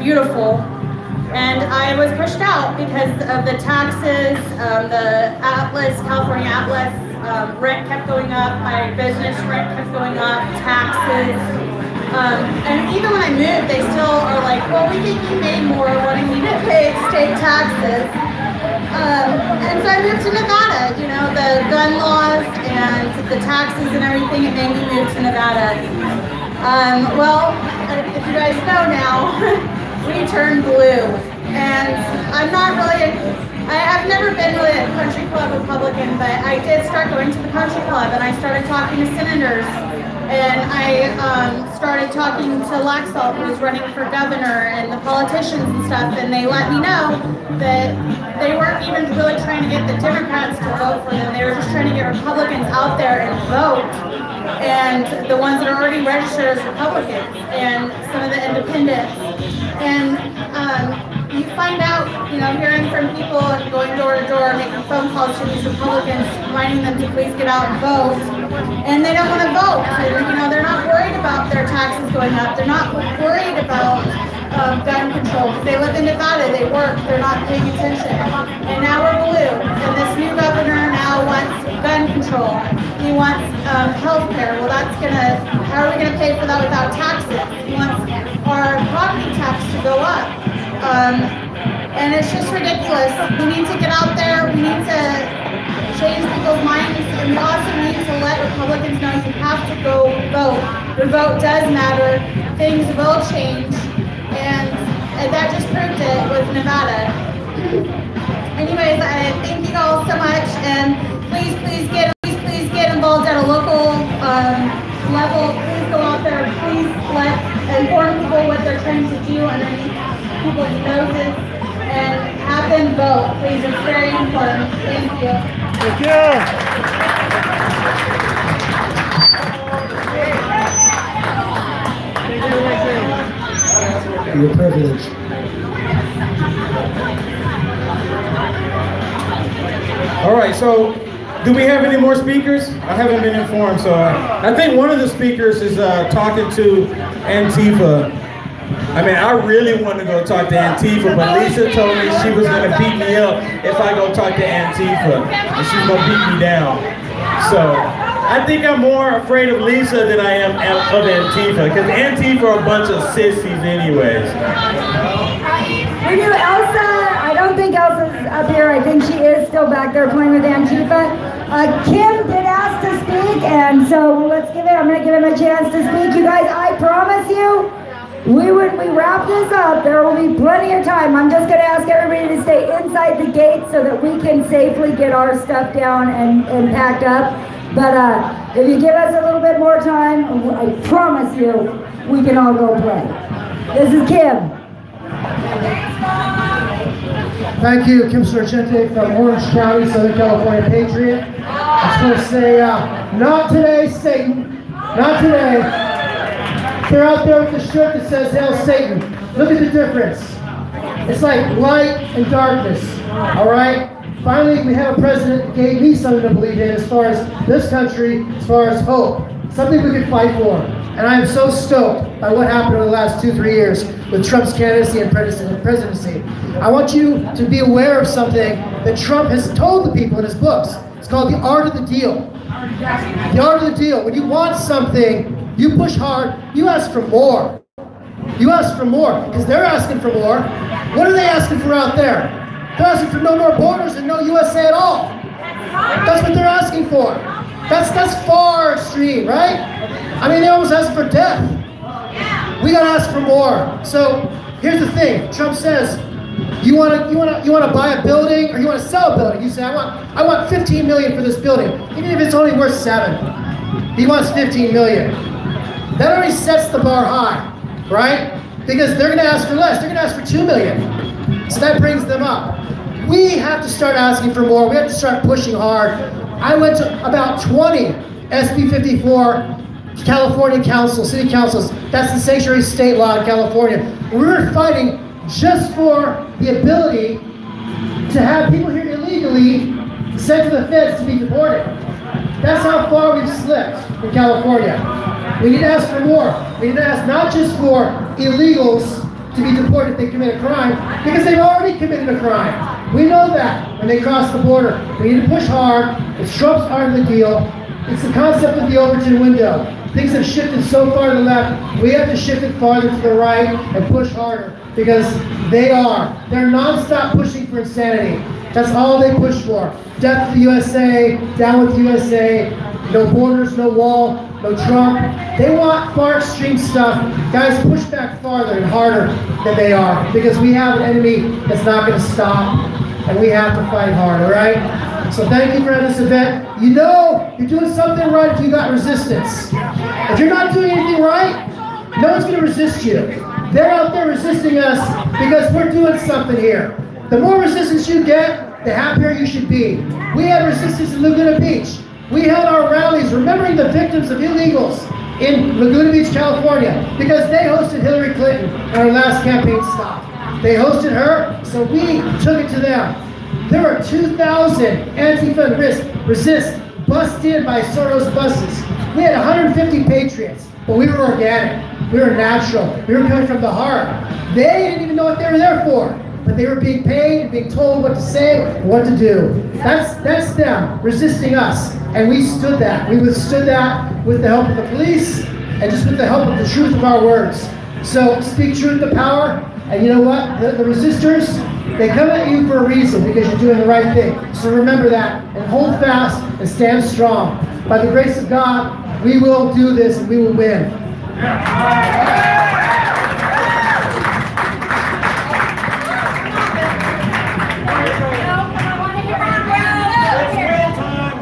Beautiful. And I was pushed out because of the taxes, the Atlas, California Atlas, rent kept going up, my business rent kept going up, taxes. And even when I moved, they still are like, well, we think you made more wanting you to pay state taxes. And so I moved to Nevada, the gun laws and the taxes and everything, it made me move to Nevada. Well, if you guys know now, we turned blue. And I'm not really, I've never been really a country club Republican, but I did start going to the country club and I started talking to senators. And I started talking to Laxalt, who was running for governor, and the politicians and stuff, and they let me know that they weren't even really trying to get the Democrats to vote for them. They were just trying to get Republicans out there and vote, and the ones that are already registered as Republicans, and some of the independents. And you find out, hearing from people and going door to door, making phone calls to these Republicans, reminding them to please get out and vote, and they don't want to vote. They're not worried about their taxes going up. They're not worried about gun control. They live in Nevada, they work, they're not paying attention. And now we're blue, and this new governor now wants gun control. He wants health care. Well, how are we gonna pay for that without taxes? He wants our property tax to go up. And it's just ridiculous. We need to get out there, we need to change people's minds, and we also need to let Republicans know you have to go vote. Your vote does matter, things will change, and that just proved it with Nevada. Anyways, I thank you all so much, and please get involved at a local level. Please go out there, please inform people what they're trying to do underneath people's noses, and have them vote. Please, it's very important. Thank you. Thank you. Your privilege. So, do we have any more speakers? I haven't been informed, so I think one of the speakers is talking to Antifa. I mean, I really want to go talk to Antifa, but Lisa told me she was going to beat me up if I go talk to Antifa, and she's going to beat me down. So, I think I'm more afraid of Lisa than I am of Antifa, because Antifa are a bunch of sissies anyways. We do Elsa. I don't think Elsa's up here. I think she is still back there playing with Antifa. Kim did ask to speak, and so I'm going to give him a chance to speak. You guys, I promise you, when we wrap this up, there will be plenty of time. I'm just going to ask everybody to stay inside the gate so that we can safely get our stuff down and packed up. But if you give us a little bit more time, I promise you, we can all go play. This is Kim. Thank you, Kim Sargente from Orange County, Southern California Patriot. I just want to say, not today, Satan. Not today. They're out there with the shirt that says, Hail Satan. Look at the difference. It's like light and darkness, all right? Finally, we have a president that gave me something to believe in as far as this country, as far as hope. Something we can fight for. And I am so stoked by what happened over the last 2-3 years with Trump's candidacy and presidency. I want you to be aware of something that Trump has told the people in his books. It's called the art of the deal. The art of the deal. When you want something, you push hard, you ask for more. You ask for more, because they're asking for more. What are they asking for out there? They're asking for no more borders and no USA at all. That's what they're asking for. That's far extreme, right? I mean, they almost ask for death. We gotta ask for more. So here's the thing. Trump says, you wanna buy a building or you wanna sell a building. You say, I want 15 million for this building, even if it's only worth 7. He wants 15 million. That already sets the bar high, right? Because they're gonna ask for less. They're gonna ask for 2 million. So that brings them up. We have to start asking for more. We have to start pushing hard. I went to about 20 SB 54 California councils, city councils. That's the sanctuary state law in California. We were fighting just for the ability to have people here illegally sent to the feds to be deported. That's how far we've slipped in California. We need to ask for more. We need to ask not just for illegals to be deported if they commit a crime, because they've already committed a crime. We know that when they cross the border. We need to push hard. It's Trump's art of the deal. It's the concept of the Overton window. Things have shifted so far to the left. We have to shift it farther to the right and push harder, because they're nonstop pushing for insanity. That's all they push for. Death to the USA, down with the USA, no borders, no wall, no Trump. They want far extreme stuff. Guys, push back farther and harder than they are, because we have an enemy that's not going to stop, and we have to fight hard, all right? So thank you for having this event. You know you're doing something right if you got resistance. If you're not doing anything right, no one's going to resist you. They're out there resisting us because we're doing something here. The more resistance you get, the happier you should be. We had resistance in Laguna Beach. We held our rallies remembering the victims of illegals in Laguna Beach, California, because they hosted Hillary Clinton on our last campaign stop. They hosted her, so we took it to them. There were 2,000 Antifa and Resist bussed in by Soros buses. We had 150 Patriots, but we were organic. We were natural. We were coming from the heart. They didn't even know what they were there for, but they were being paid and being told what to say and what to do. That's them resisting us, and we stood that. We withstood that with the help of the police and just with the help of the truth of our words. So speak truth to power, and you know what? The resistors, they come at you for a reason, because you're doing the right thing. So remember that, and hold fast and stand strong. By the grace of God, we will do this and we will win.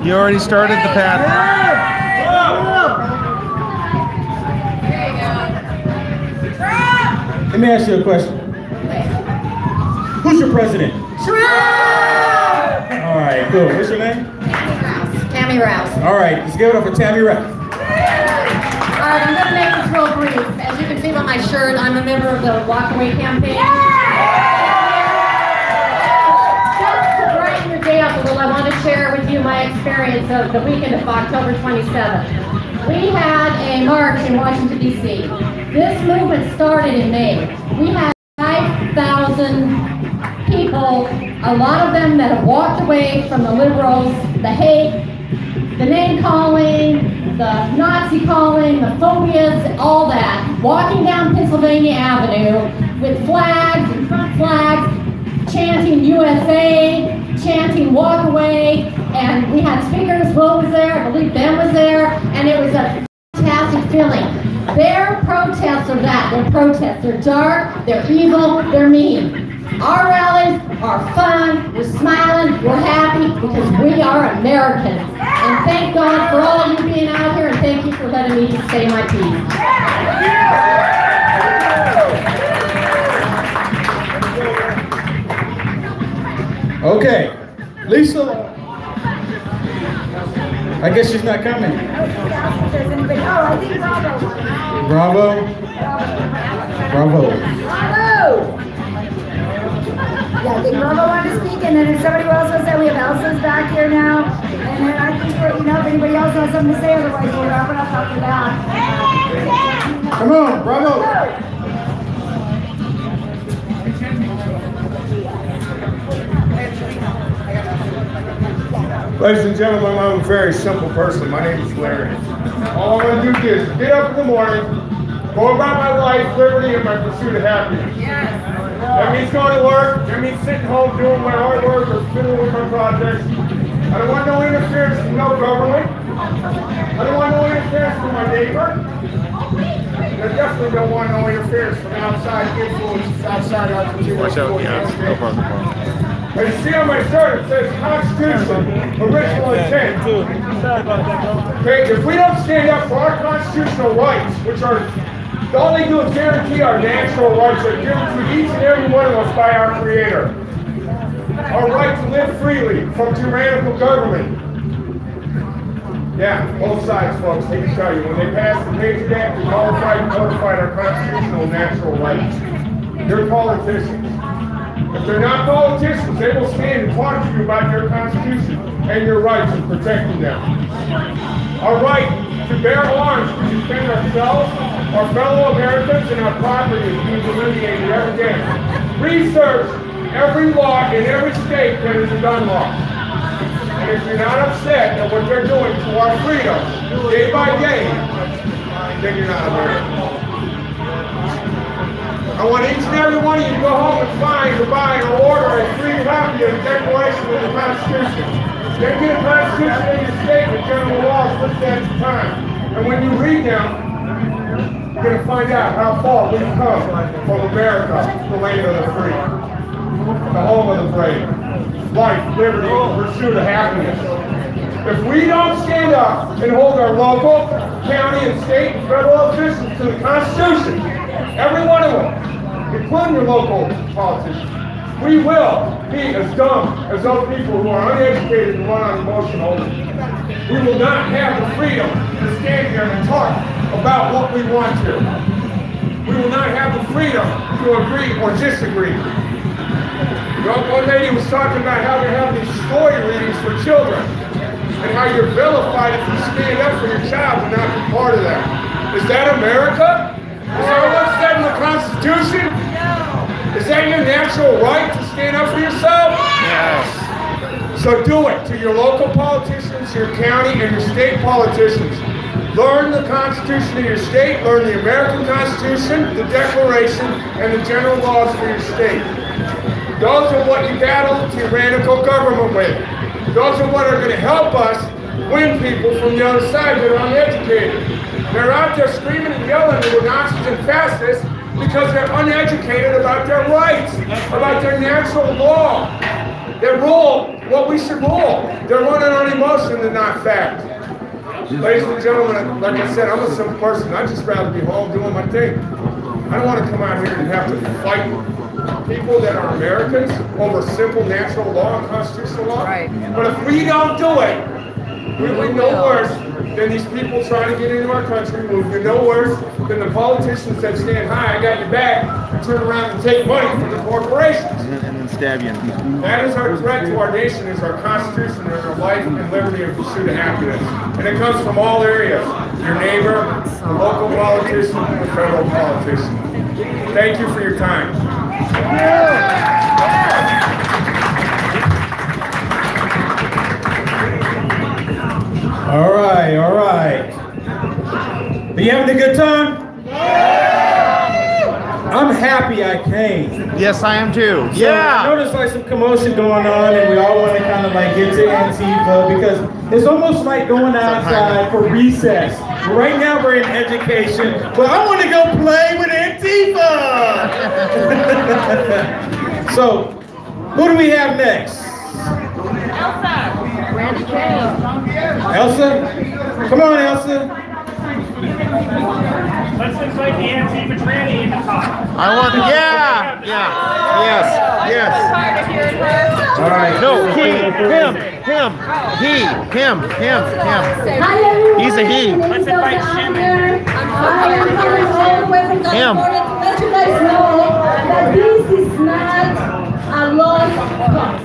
You already started the path. Let me ask you a question. Who's your president? Trump! All right, cool. What's your name? Tammy Rouse. All right, let's give it up for Tammy Rouse. I'm going to make this real brief. As you can see by my shirt, I'm a member of the Walk Away campaign. Just to brighten your day up a little, I want to share with you my experience of the weekend of October 27th. We had a march in Washington, D.C. This movement started in May. We had 5,000 people, a lot of them that have walked away from the liberals, the hate, the name calling, the Nazi calling, the phobias, all that, walking down Pennsylvania Avenue with flags and front flags, chanting USA, chanting walk away, and we had speakers. Will was there, I believe Ben was there, and it was a fantastic feeling. Their protests are that, they're protests. They're dark, they're evil, they're mean. Our rallies are fun, we're smiling, we're happy because we are Americans. And thank God for all of you being out here, and thank you for letting me just say my piece. Okay, Lisa. I guess she's not coming. Bravo. Bravo. Yeah, I think Bravo wanted to speak, and then if somebody else wants to say, we have Elsa's back here now, and then I think, you know, if anybody else has something to say, otherwise we'll wrap it up after that. Come on, Bravo. Ladies and gentlemen, I'm a very simple person. My name is Larry. All I want to do is get up in the morning, go about my life, liberty, and my pursuit of happiness. That means going to work. That means sitting home doing my hard work or fiddling with my projects. I don't want no interference from no government. I don't want no interference from my neighbor. I definitely don't want no interference from outside influences, outside our Watch out, yeah, no problem. As you see on my shirt, it says Constitution, original intent. Okay, if we don't stand up for our constitutional rights, which are, all they do is guarantee our natural rights that are given to each and every one of us by our Creator. Our right to live freely from tyrannical government. Yeah, both sides, folks, they can tell you. When they passed the Patriot Act, they notified our constitutional and natural rights. They're politicians. If they're not politicians, they will stand and talk to you about your Constitution and your rights and protecting them. Our right to bear arms to defend ourselves, our fellow Americans, and our property is being delineated every day. Research every law in every state that is a gun law. And if you're not upset at what they're doing to our freedom, day by day, then you're not American. I want each and every one of you to go home and find or buy or order a free copy of the Declaration of the Constitution. Then get a Constitution in your state with general laws listed at the time. And when you read them, you're going to find out how far we've come from America, the land of the free, the home of the brave, life, liberty, and pursuit of happiness. If we don't stand up and hold our local, county, and state and federal officials to the Constitution, every one of them, including your local politicians, we will be as dumb as those people who are uneducated and run on emotion only. We will not have the freedom to stand here and talk about what we want to. We will not have the freedom to agree or disagree. One lady was talking about how they have these story readings for children and how you're vilified if you stand up for your child and not be part of that. Is that America? Is that what's said in the Constitution? Is that your natural right to stand up for yourself? Yes. So do it to your local politicians, your county, and your state politicians. Learn the Constitution of your state, learn the American Constitution, the Declaration, and the general laws for your state. Those are what you battle tyrannical government with. Those are what are going to help us win people from the other side that are uneducated. They're out there screaming and yelling at the Nazis and fascists because they're uneducated about their rights, about their natural law. They rule what we should rule. They're running on emotion and not fact. Ladies and gentlemen, like I said, I'm a simple person. I'd just rather be home doing my thing. I don't want to come out here and have to fight people that are Americans over simple natural law and constitutional law. Right. But if we don't do it, we will no worse than these people trying to get into our country, who are no worse than the politicians that stand high, I got your back, and turn around and take money from the corporations. And then stab you. That is our threat to our nation, is our Constitution and our life and liberty and pursuit of happiness. And it comes from all areas. Your neighbor, the local politician, and the federal politician. Thank you for your time. All right, all right. Are you having a good time? I'm happy I came. Yes, I am too. So I noticed like some commotion going on, and we all want to kind of like get to Antifa because it's almost like going outside for recess. Right now we're in education, but I want to go play with Antifa. So, who do we have next? Elsa? Come on, Elsa. Let's invite the Antifa tranny to talk. I want, yes. All right. No, him. He's a he. Let's invite Shimon. Him. Let you guys know that this is not a lost cause.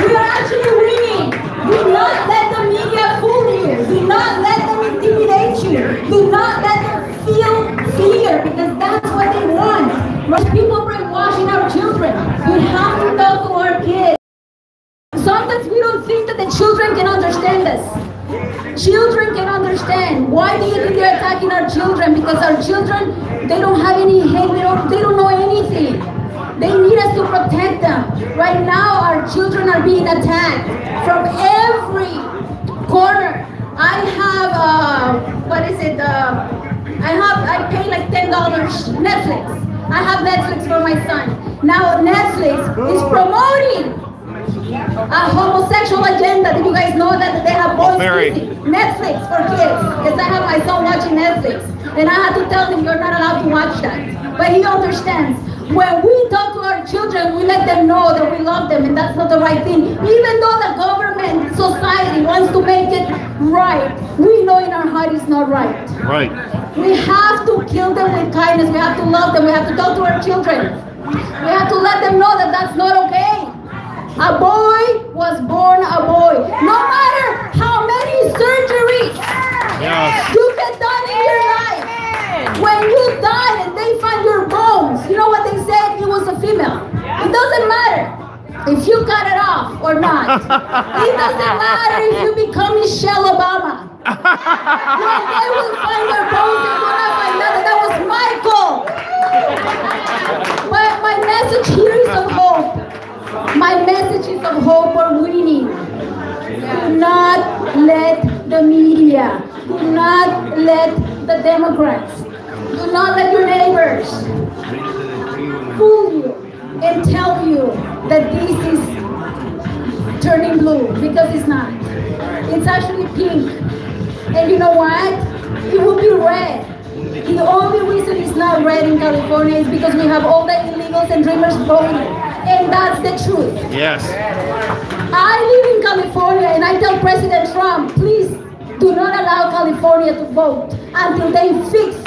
We are actually winning. Do not let the media fool you. Do not let them intimidate you. Do not let them feel fear, because that's what they want. Most people brainwashing our children. We have to talk to our kids. Sometimes we don't think that the children can understand us. Children can understand. Why do you think they're attacking our children? Because our children, they don't have any hate. They don't know anything. They need us to protect them. Right now, our children are being attacked from every corner. I have, I pay like $10 Netflix. I have Netflix for my son. Now Netflix is promoting a homosexual agenda. Did you guys know that they have boys Netflix for kids? Because I have my son watching Netflix. And I had to tell him, you're not allowed to watch that. But he understands. When we talk to our children, we let them know that we love them, and that's not the right thing. Even though the government, society wants to make it right, we know in our heart it's not right. Right. We have to kill them with kindness. We have to love them. We have to talk to our children. We have to let them know that that's not okay. A boy was born a boy. No matter how many surgeries you get done in your life, when you die and they find your bones, you know what they said? It was a female. It doesn't matter if you cut it off or not. It doesn't matter if you become Michelle Obama. When they will find your bones, they're gonna find out that was Michael. But my message here is of hope. My message is of hope for winning. Do not let the media, do not let the Democrats, do not let your neighbors fool you and tell you that this is turning blue, because it's not. It's actually pink. And you know what? It will be red. The only reason it's not red in California is because we have all the illegals and dreamers voting. And that's the truth. Yes. I live in California, and I tell President Trump, please do not allow California to vote until they fix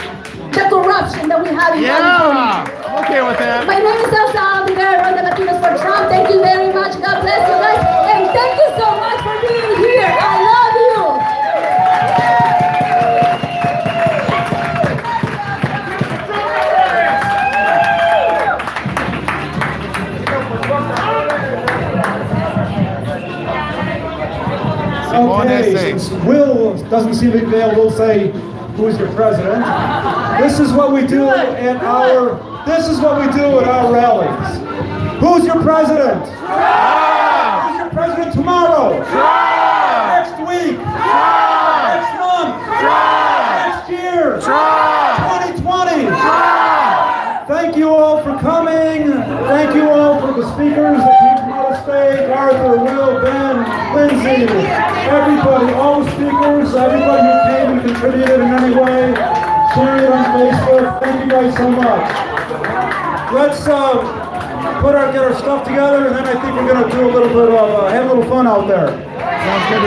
the corruption that we have in California. I'm okay with that. My name is Elsa. I'll be there around the Latinos for Trump. Thank you very much. God bless you guys. And thank you so much for being here. I love you. Okay, since Will doesn't seem to be able to say who is your president, this is what we do at our rallies. Who's your president? Who's your president tomorrow? Next week? Next month? Next year? 2020? Thank you all for coming. Thank you all for the speakers that came from out of state, Arthur, Will, Ben, Lindsay, everybody, all the speakers, everybody who came and contributed in any way, sharing it on Facebook. Thank you guys so much. Let's get our stuff together, and then I think we're going to do a little bit of have a little fun out there.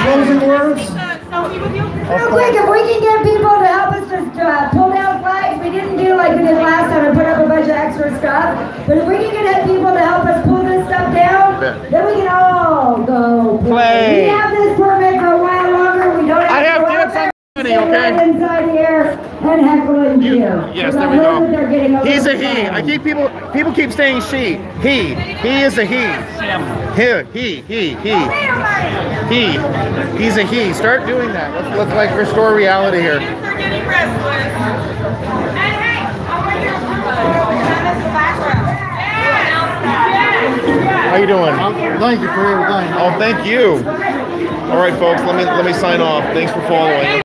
Closing words. Real quick, if we can get people to help us just pull down flags, we didn't do like we did last time and put up a bunch of extra stuff. But if we can get people to help us pull this stuff down, then we can all go play. We have this permit for a while longer. We don't have to go out there. Right inside here and heckling you. Yes, there we go. He's a he. I keep people keep saying she. He is a he. He's a he. Start doing that. Let's like restore reality here. How you doing? Thank you for everything. Oh, thank you. All right, folks. Let me sign off. Thanks for following.